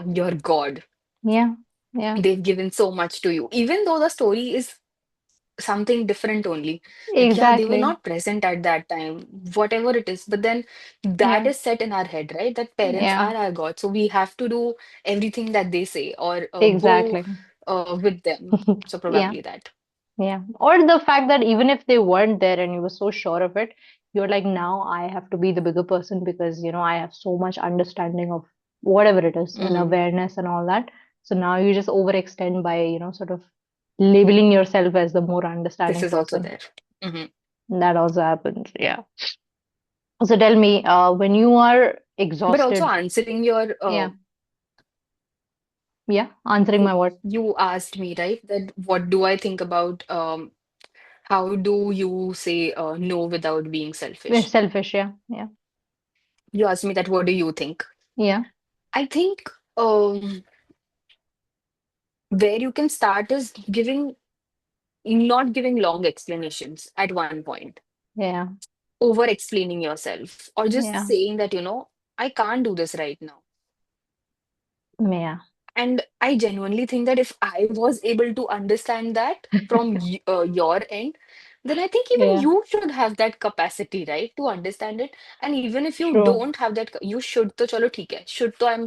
[SPEAKER 2] your God.
[SPEAKER 1] yeah, yeah,
[SPEAKER 2] They've given so much to you, even though the story is something different only. That, yeah, they were
[SPEAKER 1] exactly.
[SPEAKER 2] not present at that time, whatever it is. But then that
[SPEAKER 1] Yeah,
[SPEAKER 2] is set in our head, right? That parents
[SPEAKER 1] yeah,
[SPEAKER 2] are our God. So we have to do everything that they say or go
[SPEAKER 1] exactly.
[SPEAKER 2] with them. So
[SPEAKER 1] Yeah.
[SPEAKER 2] probably that.
[SPEAKER 1] Yeah. Or the fact that even if they weren't there and you were so sure of it, you're like, now I have to be the bigger person because, I have so much understanding of whatever it is and
[SPEAKER 2] Hmm.
[SPEAKER 1] awareness and all that. So now you just overextend by, sort of labeling yourself as the more
[SPEAKER 2] This
[SPEAKER 1] understanding
[SPEAKER 2] is also
[SPEAKER 1] person.
[SPEAKER 2] there. Hmm.
[SPEAKER 1] That also happens. Yeah. So tell me, when you are
[SPEAKER 2] But also
[SPEAKER 1] exhausted,
[SPEAKER 2] answering your,
[SPEAKER 1] yeah, yeah, answering my what?
[SPEAKER 2] you asked me, right? That what do I think about how do you say no without being selfish?
[SPEAKER 1] Selfish, yeah, yeah,
[SPEAKER 2] You asked me that what do you think?
[SPEAKER 1] yeah,
[SPEAKER 2] I think where you can start is not giving long explanations at one point,
[SPEAKER 1] yeah,
[SPEAKER 2] over explaining yourself, or just
[SPEAKER 1] yeah,
[SPEAKER 2] saying that, I can't do this right now.
[SPEAKER 1] yeah.
[SPEAKER 2] And I genuinely think that if I was able to understand that from your end, then I think even
[SPEAKER 1] Yeah,
[SPEAKER 2] you should have that capacity, right, to understand it. And even if you
[SPEAKER 1] true.
[SPEAKER 2] don't have that, you should to chalo theek hai. Should to I'm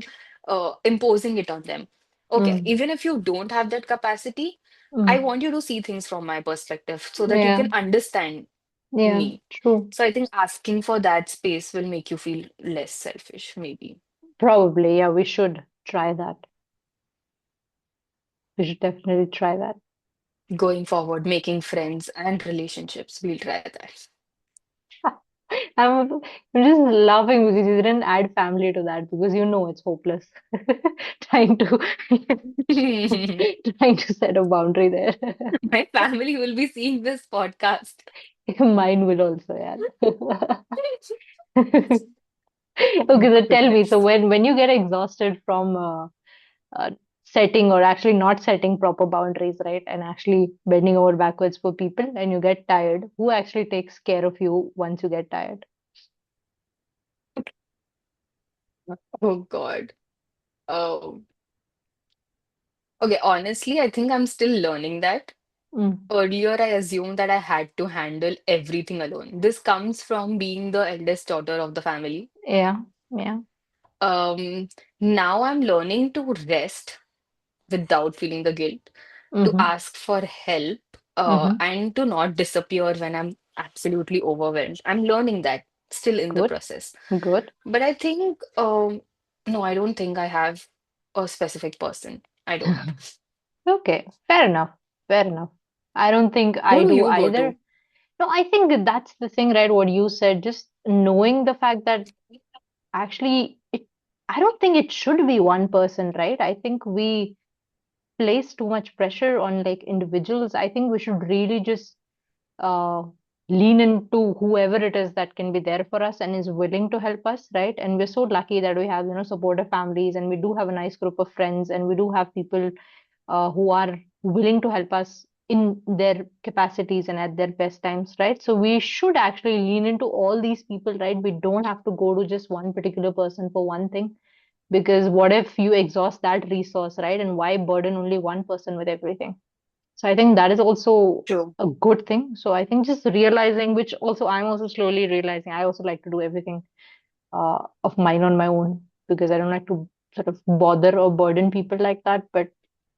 [SPEAKER 2] imposing it on them. Okay,
[SPEAKER 1] Mm,
[SPEAKER 2] even if you don't have that capacity, I
[SPEAKER 1] mm.
[SPEAKER 2] want you to see things from my perspective so that you
[SPEAKER 1] Yeah,
[SPEAKER 2] can understand
[SPEAKER 1] yeah,
[SPEAKER 2] me.
[SPEAKER 1] true.
[SPEAKER 2] So I think asking for that space will make you feel less selfish, maybe.
[SPEAKER 1] Probably, yeah, we should try that. We should definitely try that.
[SPEAKER 2] Going forward, making friends and relationships. We'll try that.
[SPEAKER 1] I'm, I'm just laughing because you didn't add family to that because you know it's hopeless. Trying to trying to set a boundary there.
[SPEAKER 2] My family will be seeing this podcast.
[SPEAKER 1] Mine will also, yeah. Okay, so tell me, so
[SPEAKER 2] Goodness.
[SPEAKER 1] when you get exhausted from uh, setting or actually not setting proper boundaries, right, and actually bending over backwards for people, and you get tired, who actually takes care of you once you get tired?
[SPEAKER 2] Oh God. Um, okay, honestly, I think I'm still learning that.
[SPEAKER 1] Mm.
[SPEAKER 2] Earlier, I assumed that I had to handle everything alone. This comes from being the eldest daughter of the family.
[SPEAKER 1] Yeah, yeah.
[SPEAKER 2] Um, Now I'm learning to rest without feeling the guilt, to
[SPEAKER 1] Mm-hmm.
[SPEAKER 2] ask for help,
[SPEAKER 1] Mm-hmm.
[SPEAKER 2] and to not disappear when I'm absolutely overwhelmed. I'm learning that, still in the
[SPEAKER 1] Good,
[SPEAKER 2] process.
[SPEAKER 1] good.
[SPEAKER 2] But I think, no, I don't think I have a specific person. I don't.
[SPEAKER 1] Okay, fair enough. Fair enough. I don't think
[SPEAKER 2] Who
[SPEAKER 1] I
[SPEAKER 2] do
[SPEAKER 1] do
[SPEAKER 2] you go
[SPEAKER 1] either.
[SPEAKER 2] to?
[SPEAKER 1] No, I think that's the thing, right? What you said, just knowing the fact that actually I don't think it should be one person, right? I think we place too much pressure on like individuals. I think we should really just uh, lean into whoever it is that can be there for us and is willing to help us, right? And we're so lucky that we have, supportive families, and we do have a nice group of friends, and we do have people who are willing to help us in their capacities and at their best times, right? So we should actually lean into all these people, right? We don't have to go to just one particular person for one thing, because what if you exhaust that resource, right? And why burden only one person with everything? So I think that is also
[SPEAKER 2] True.
[SPEAKER 1] a good thing. So I think just realizing, which also I'm also slowly realizing, I also like to do everything of mine on my own because I don't like to sort of bother or burden people like that. But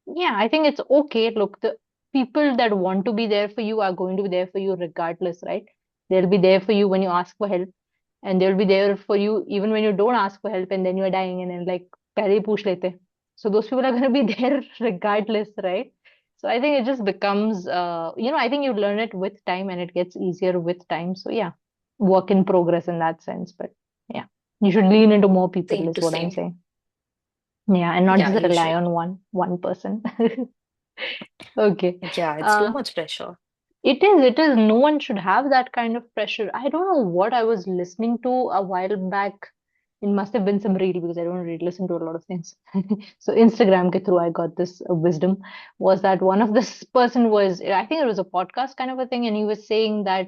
[SPEAKER 1] yeah, I think it's okay. Look, the people that want to be there for you are going to be there for you regardless, right? They'll be there for you when you ask for help, and they'll be there for you even when you don't ask for help and then you're dying and then like pehle hi pooch lete. So those people are going to be there regardless, right? So I think it just becomes, I think you learn it with time and it gets easier with time. So yeah, work in progress in that sense. But yeah, you should lean into more people,
[SPEAKER 2] Same
[SPEAKER 1] is
[SPEAKER 2] to
[SPEAKER 1] what I'm
[SPEAKER 2] say.
[SPEAKER 1] saying. Yeah, and not
[SPEAKER 2] Yeah,
[SPEAKER 1] just
[SPEAKER 2] you
[SPEAKER 1] rely
[SPEAKER 2] should.
[SPEAKER 1] on one person. Okay.
[SPEAKER 2] Yeah, it's too
[SPEAKER 1] Uh,
[SPEAKER 2] much pressure.
[SPEAKER 1] it is, it is. No one should have that kind of pressure. I don't know what I was listening to a while back. It must have been some reel because I don't really listen to a lot of things. So Instagram ke through I got this wisdom was that one of this person was, I think it was a podcast kind of a thing, and he was saying that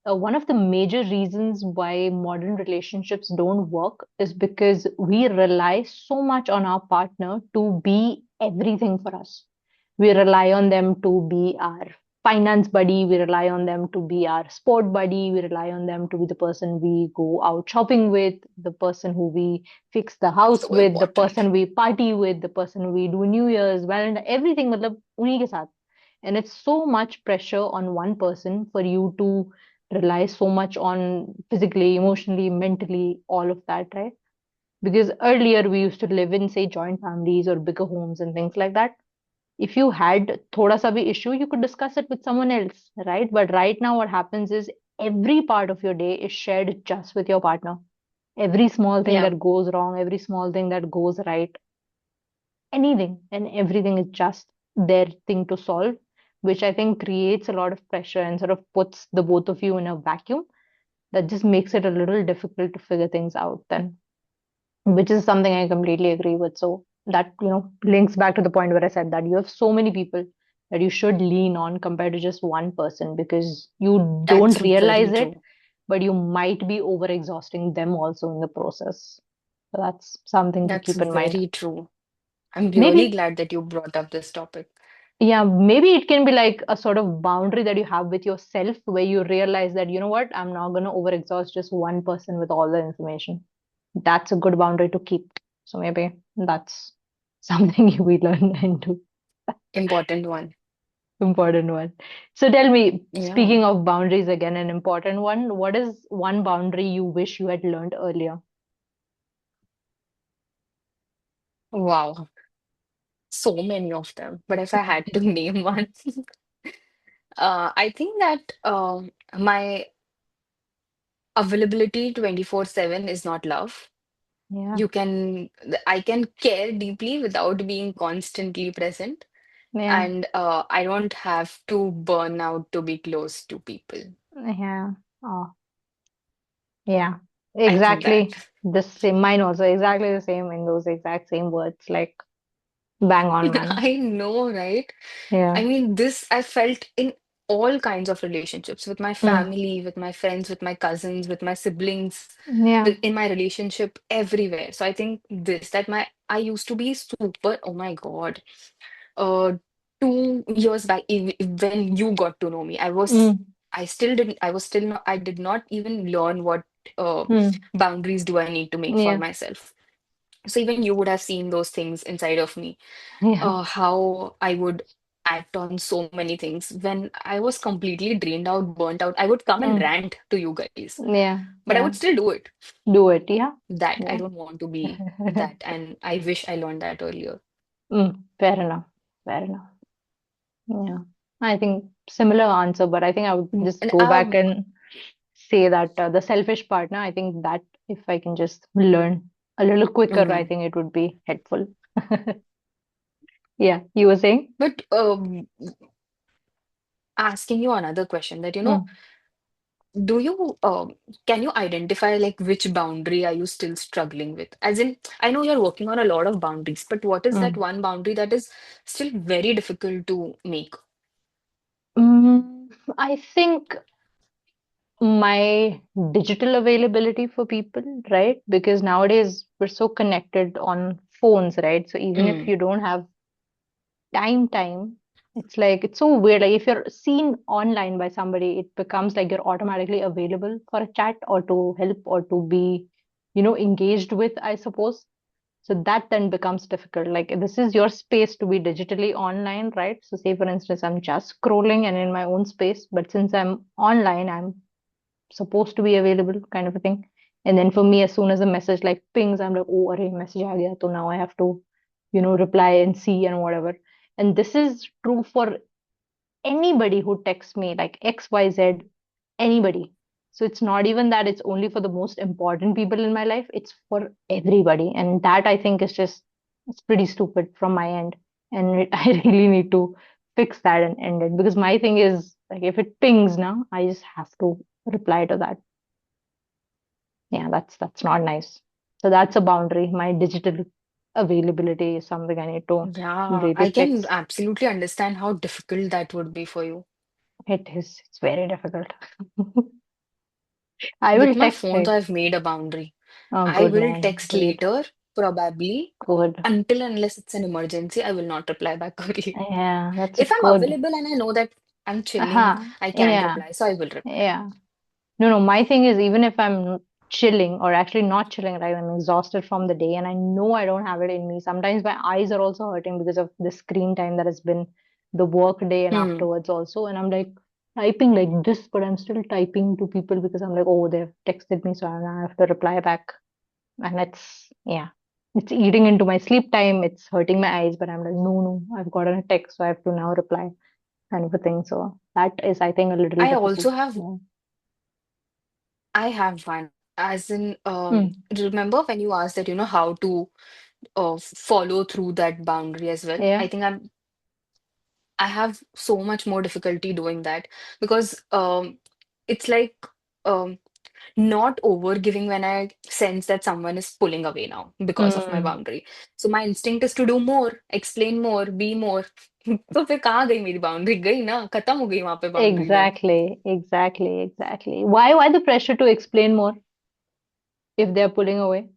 [SPEAKER 1] one of the major reasons why modern relationships don't work is because we rely so much on our partner to be everything for us. We rely on them to be our finance buddy. We rely on them to be our sport buddy. We rely on them to be the person we go out shopping with, the person who we fix the house
[SPEAKER 2] So
[SPEAKER 1] with, the
[SPEAKER 2] important.
[SPEAKER 1] person we party with, the person we do New Year's, Valentine, everything. मतलब उन्हीं के साथ. And it's so much pressure on one person for you to rely so much on physically, emotionally, mentally, all of that, right? Because earlier we used to live in, say, joint families or bigger homes and things like that. If you had thoda sa bhi issue, you could discuss it with someone else, right? But right now, what happens is every part of your day is shared just with your partner. Every small thing
[SPEAKER 2] Yeah,
[SPEAKER 1] that goes wrong, every small thing that goes right, anything and everything is just their thing to solve, which I think creates a lot of pressure and sort of puts the both of you in a vacuum that just makes it a little difficult to figure things out then, which is something I completely agree with. So that, links back to the point where I said that you have so many people that you should lean on compared to just one person because you
[SPEAKER 2] that's
[SPEAKER 1] don't
[SPEAKER 2] very
[SPEAKER 1] realize it,
[SPEAKER 2] true.
[SPEAKER 1] but you might be over exhausting them also in the process. So that's something to
[SPEAKER 2] That's
[SPEAKER 1] keep in mind.
[SPEAKER 2] very true. I'm really
[SPEAKER 1] Maybe,
[SPEAKER 2] glad that you brought up this topic.
[SPEAKER 1] yeah, maybe it can be like a sort of boundary that you have with yourself where you realize that, you know what, I'm not going to overexhaust just one person with all the information. That's a good boundary to keep. So maybe that's something we learn and do.
[SPEAKER 2] Important one.
[SPEAKER 1] Important one. So tell me,
[SPEAKER 2] Yeah.
[SPEAKER 1] speaking of boundaries again, an important one, what is one boundary you wish you had learned earlier?
[SPEAKER 2] Wow. So many of them. But if I had to name one, I think that my Availability 24/7 is not love.
[SPEAKER 1] Yeah.
[SPEAKER 2] You can, I can care deeply without being constantly present.
[SPEAKER 1] Yeah.
[SPEAKER 2] And I don't have to burn out to be close to people.
[SPEAKER 1] Yeah. Oh, yeah.
[SPEAKER 2] I think that.
[SPEAKER 1] Exactly the same. Mine also exactly the same in those exact same words. Like bang on, man.
[SPEAKER 2] I know, right? I
[SPEAKER 1] Yeah.
[SPEAKER 2] mean, this I felt in all kinds of relationships with my
[SPEAKER 1] Mm.
[SPEAKER 2] family, with my friends, with my cousins, with my siblings,
[SPEAKER 1] Yeah.
[SPEAKER 2] in my relationship, everywhere. So I think this, that I used to be super, oh my God. Uh, 2 years back, when you got to know me,
[SPEAKER 1] Mm.
[SPEAKER 2] I still didn't, I was still not, I did not even learn what uh,
[SPEAKER 1] Mm.
[SPEAKER 2] boundaries do I need to make for
[SPEAKER 1] Yeah.
[SPEAKER 2] myself. So even you would have seen those things inside of me,
[SPEAKER 1] Yeah.
[SPEAKER 2] how I would act on so many things. When I was completely drained out, burnt out, I would come and
[SPEAKER 1] Mm.
[SPEAKER 2] rant to you guys,
[SPEAKER 1] Yeah.
[SPEAKER 2] but I would
[SPEAKER 1] Yeah.
[SPEAKER 2] still do it.
[SPEAKER 1] Do it. Yeah.
[SPEAKER 2] That I
[SPEAKER 1] Yeah.
[SPEAKER 2] don't want to be that, and I wish I learned that earlier.
[SPEAKER 1] Fair enough. Fair enough. Yeah. I think similar answer, but I think I would just
[SPEAKER 2] And
[SPEAKER 1] go back and say that the selfish partner, I think that if I can just learn a little quicker, I
[SPEAKER 2] mhm.
[SPEAKER 1] think it would be helpful. Yeah, you were saying?
[SPEAKER 2] But asking you another question, that
[SPEAKER 1] Mm,
[SPEAKER 2] do you can you identify like which boundary are you still struggling with? As in, I know you're working on a lot of boundaries, but what is that
[SPEAKER 1] mm.
[SPEAKER 2] one boundary that is still very difficult to make?
[SPEAKER 1] I think my digital availability for people, right? Because nowadays we're so connected on phones, right? So even if
[SPEAKER 2] Mm,
[SPEAKER 1] you don't have time, it's like it's so weird. Like if you're seen online by somebody, it becomes like you're automatically available for a chat or to help or to be, engaged with, I suppose. So that then becomes difficult. Like this is your space to be digitally online, right? So say for instance, I'm just scrolling and in my own space, but since I'm online, I'm supposed to be available, kind of a thing. And then for me, as soon as a message like pings, I'm like, oh, array, message aa gaya, so now I have to, reply and see and whatever. And this is true for anybody who texts me, like XYZ, anybody. So it's not even that it's only for the most important people in my life, it's for everybody. And that I think is just, it's pretty stupid from my end. And I really need to fix that and end it because my thing is like if it pings now, I just have to reply to that. Yeah, that's not nice. So that's a boundary. My digital availability is something I need to
[SPEAKER 2] yeah,
[SPEAKER 1] really
[SPEAKER 2] I can
[SPEAKER 1] fix.
[SPEAKER 2] absolutely understand how difficult that would be for you.
[SPEAKER 1] It is, it's very difficult. I will
[SPEAKER 2] With my
[SPEAKER 1] text
[SPEAKER 2] phones,
[SPEAKER 1] like,
[SPEAKER 2] I've made a boundary.
[SPEAKER 1] oh,
[SPEAKER 2] I
[SPEAKER 1] good
[SPEAKER 2] will
[SPEAKER 1] man,
[SPEAKER 2] text
[SPEAKER 1] great,
[SPEAKER 2] later, probably,
[SPEAKER 1] good.
[SPEAKER 2] until unless it's an emergency, I will not reply back early.
[SPEAKER 1] Yeah, that's
[SPEAKER 2] If I'm
[SPEAKER 1] good.
[SPEAKER 2] available and I know that I'm chilling,
[SPEAKER 1] Uh-huh.
[SPEAKER 2] I can
[SPEAKER 1] Yeah,
[SPEAKER 2] reply, so I will reply.
[SPEAKER 1] yeah. No, my thing is even if I'm chilling or actually not chilling, right? I'm exhausted from the day and I know I don't have it in me. Sometimes my eyes are also hurting because of the screen time that has been the work day and
[SPEAKER 2] Hmm.
[SPEAKER 1] afterwards also. And I'm like typing like this, but I'm still typing to people because I'm like, oh, they've texted me, so I have to reply back. And yeah, it's eating into my sleep time. It's hurting my eyes, but I'm like, no, I've gotten a text, so I have to now reply, kind of a thing. So that is, I think, a little
[SPEAKER 2] I
[SPEAKER 1] difficult.
[SPEAKER 2] also have,
[SPEAKER 1] Yeah.
[SPEAKER 2] I have one. As in,
[SPEAKER 1] Mm.
[SPEAKER 2] remember when you asked that, how to follow through that boundary as well?
[SPEAKER 1] Yeah.
[SPEAKER 2] I think I have so much more difficulty doing that because it's like um, not over giving when I sense that someone is pulling away now because of my
[SPEAKER 1] Mm.
[SPEAKER 2] boundary. So my instinct is to do more, explain more, be more. तो फिर कहाँ गई मेरी boundary? गई ना, खत्म हो गई वहां पे boundary then.
[SPEAKER 1] Exactly. Why the pressure to explain more if they're pulling away?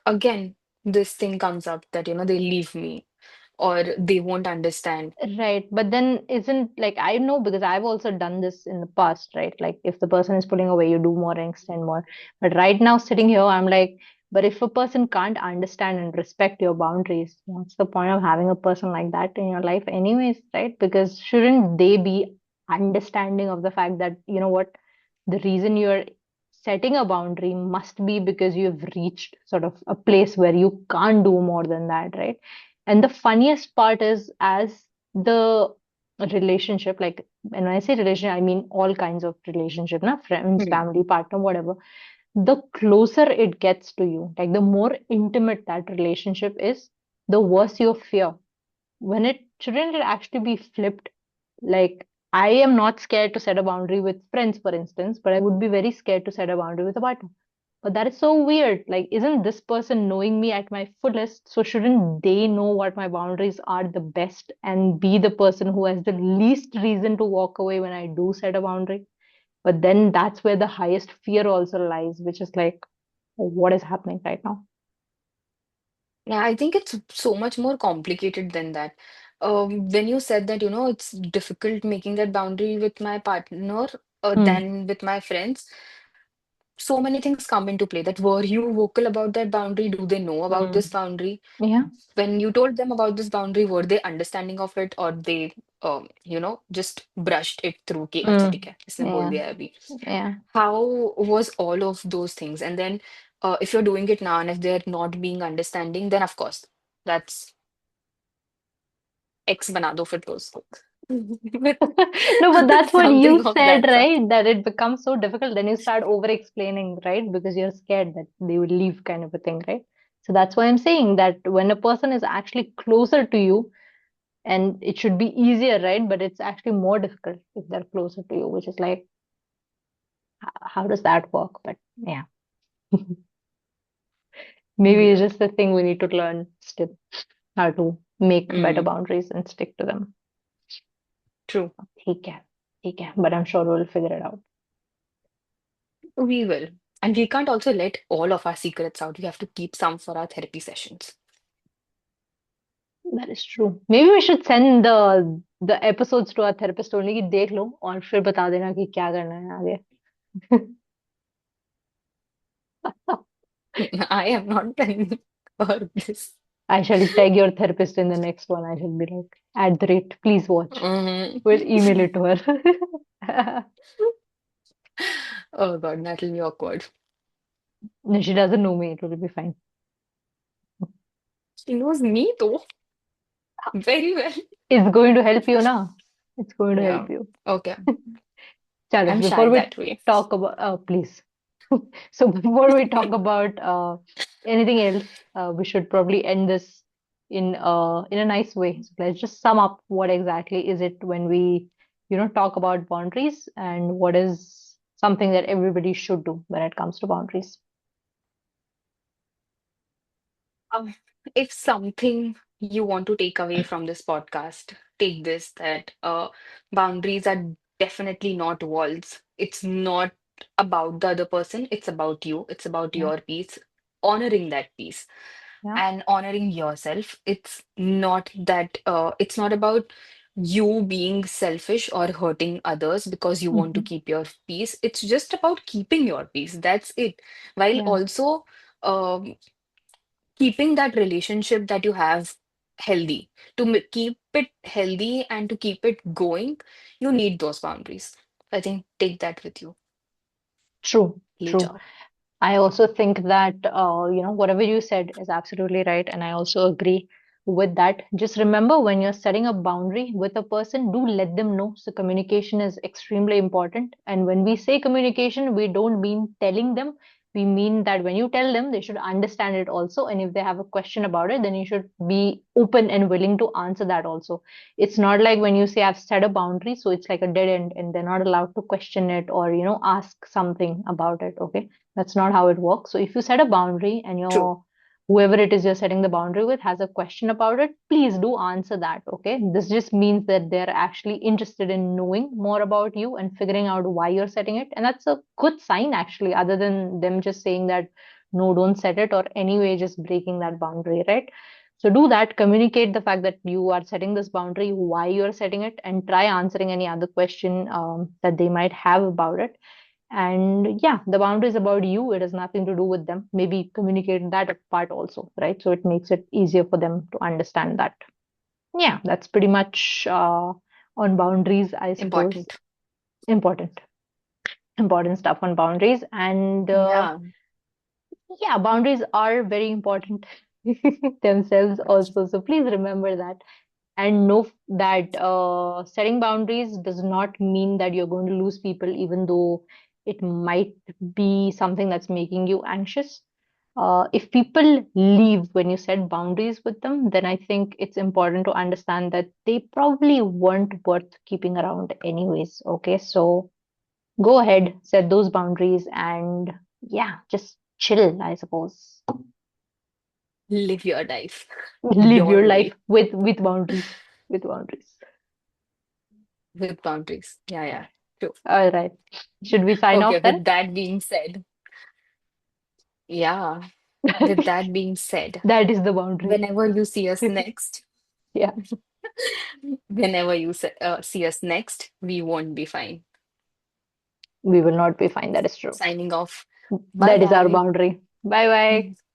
[SPEAKER 2] Again, this thing comes up that they leave me or they won't understand.
[SPEAKER 1] Right. But then isn't like I know because I've also done this in the past, right? Like if the person is pulling away, you do more and extend more. But right now, sitting here, I'm like, but if a person can't understand and respect your boundaries, what's the point of having a person like that in your life, anyways, right? Because shouldn't they be understanding of the fact that, you know what, the reason you're setting a boundary must be because you've reached sort of a place where you can't do more than that, right? And the funniest part is as the a relationship, like, and when I say relationship, I mean all kinds of relationship, na friends,
[SPEAKER 2] Hmm.
[SPEAKER 1] family, partner, whatever. The closer it gets to you, like the more intimate that relationship is, the worse your fear. When it shouldn't it actually be flipped? Like, I am not scared to set a boundary with friends, for instance, but I would be very scared to set a boundary with a partner. But that is so weird. Like, isn't this person knowing me at my fullest? So shouldn't they know what my boundaries are the best and be the person who has the least reason to walk away when I do set a boundary? But then that's where the highest fear also lies, which is like, what is happening right now?
[SPEAKER 2] Yeah, I think it's so much more complicated than that. When you said that, it's difficult making that boundary with my partner
[SPEAKER 1] Hmm.
[SPEAKER 2] than with my friends, so many things come into play. That were you vocal about that boundary? Do they know about
[SPEAKER 1] Hmm.
[SPEAKER 2] this boundary?
[SPEAKER 1] Yeah.
[SPEAKER 2] When you told them about this boundary, were they understanding of it, or they, just brushed it through? कि, अच्छा
[SPEAKER 1] Hmm.
[SPEAKER 2] ठीक है, इसने बोल
[SPEAKER 1] Yeah.
[SPEAKER 2] दिया है अभी.
[SPEAKER 1] Yeah.
[SPEAKER 2] How was all of those things? And then, if you're doing it now, and if they're not being understanding, then of course, that's X बना दो फिर तो उसको. With
[SPEAKER 1] No, but that's what you
[SPEAKER 2] something of
[SPEAKER 1] said,
[SPEAKER 2] that sort.
[SPEAKER 1] right? That it becomes so difficult. Then you start over explaining, right? Because you're scared that they will leave, kind of a thing, right? So that's why I'm saying that when a person is actually closer to you, and it should be easier, right? But it's actually more difficult if they're closer to you, which is like, how does that work? But yeah, maybe it's
[SPEAKER 2] Hmm.
[SPEAKER 1] just the thing we need to learn still, how to make better
[SPEAKER 2] Mm,
[SPEAKER 1] boundaries and stick to them.
[SPEAKER 2] true.
[SPEAKER 1] ठीक है, ठीक है. But I'm sure we'll figure it out.
[SPEAKER 2] We will. And we can't also let all of our secrets out. We have to keep some for our therapy sessions.
[SPEAKER 1] That is true. Maybe we should send the episodes to our therapist only कि देख लो और फिर बता देना कि क्या करना है आगे.
[SPEAKER 2] I am not planning for this.
[SPEAKER 1] I shall tag your therapist in the next one. I shall be like, at the rate, please watch.
[SPEAKER 2] Mhm.
[SPEAKER 1] We'll email it to her.
[SPEAKER 2] Oh God, that'll be awkward.
[SPEAKER 1] No, she doesn't know me. It will be fine.
[SPEAKER 2] She knows me though, very well.
[SPEAKER 1] It's going to help you now. It's going to
[SPEAKER 2] Yeah.
[SPEAKER 1] help you.
[SPEAKER 2] Okay.
[SPEAKER 1] Chalo,
[SPEAKER 2] I'm
[SPEAKER 1] before
[SPEAKER 2] shy
[SPEAKER 1] we
[SPEAKER 2] that way.
[SPEAKER 1] talk about, please. So before we talk about anything else, we should probably end this in a nice way. So let's just sum up what exactly is it when we, talk about boundaries, and what is something that everybody should do when it comes to boundaries.
[SPEAKER 2] Um, if something you want to take away from this podcast, take this that boundaries are definitely not walls. It's not about the other person, it's about you, it's about
[SPEAKER 1] Yeah,
[SPEAKER 2] your peace, honoring that peace
[SPEAKER 1] yeah,
[SPEAKER 2] and honoring yourself. It's not about you being selfish or hurting others because you want to
[SPEAKER 1] hmm,
[SPEAKER 2] keep your peace. It's just about keeping your peace. That's it. While
[SPEAKER 1] yeah.
[SPEAKER 2] also um, keeping that relationship that you have healthy. To keep it healthy and to keep it going, you need those boundaries. I think take that with you.
[SPEAKER 1] True,
[SPEAKER 2] ले
[SPEAKER 1] true.
[SPEAKER 2] जाओ.
[SPEAKER 1] I also think that, whatever you said is absolutely right. And I also agree with that. Just remember, when you're setting a boundary with a person, do let them know. So communication is extremely important. And when we say communication, we don't mean telling them. We mean that when you tell them, they should understand it also. And if they have a question about it, then you should be open and willing to answer that also. It's not like when you say, I've set a boundary, so it's like a dead end and they're not allowed to question it or, ask something about it. Okay, that's not how it works. So if you set a boundary and
[SPEAKER 2] True.
[SPEAKER 1] your whoever it is you're setting the boundary with has a question about it, please do answer that. Okay. This just means that they're actually interested in knowing more about you and figuring out why you're setting it. And that's a good sign, actually, other than them just saying that no, don't set it, or anyway, just breaking that boundary, right? So do that, communicate the fact that you are setting this boundary, why you're setting it, and try answering any other question that they might have about it. And yeah, the boundary is about you. It has nothing to do with them. Maybe communicate that part also, right? So it makes it easier for them to understand that. Yeah, that's pretty much on boundaries, I suppose.
[SPEAKER 2] Important.
[SPEAKER 1] Important, important stuff on boundaries. And
[SPEAKER 2] Yeah.
[SPEAKER 1] yeah, boundaries are very important themselves also. So please remember that. and know that setting boundaries does not mean that you're going to lose people, even though it might be something that's making you anxious. If people leave when you set boundaries with them, then I think it's important to understand that they probably weren't worth keeping around anyways. Okay, so go ahead, set those boundaries, and yeah, just chill, I suppose.
[SPEAKER 2] Live your life
[SPEAKER 1] Live
[SPEAKER 2] your
[SPEAKER 1] your life
[SPEAKER 2] way
[SPEAKER 1] with boundaries, with boundaries.
[SPEAKER 2] with boundaries. Yeah, yeah, true.
[SPEAKER 1] All right. Should we sign
[SPEAKER 2] Okay,
[SPEAKER 1] off then?
[SPEAKER 2] with that being said, yeah, with that being said,
[SPEAKER 1] That is the boundary.
[SPEAKER 2] whenever you see us next,
[SPEAKER 1] Yeah,
[SPEAKER 2] whenever you see us next, we won't be fine.
[SPEAKER 1] we will not be fine. That is true.
[SPEAKER 2] Signing off. Bye
[SPEAKER 1] That is our
[SPEAKER 2] bye.
[SPEAKER 1] boundary. Bye bye.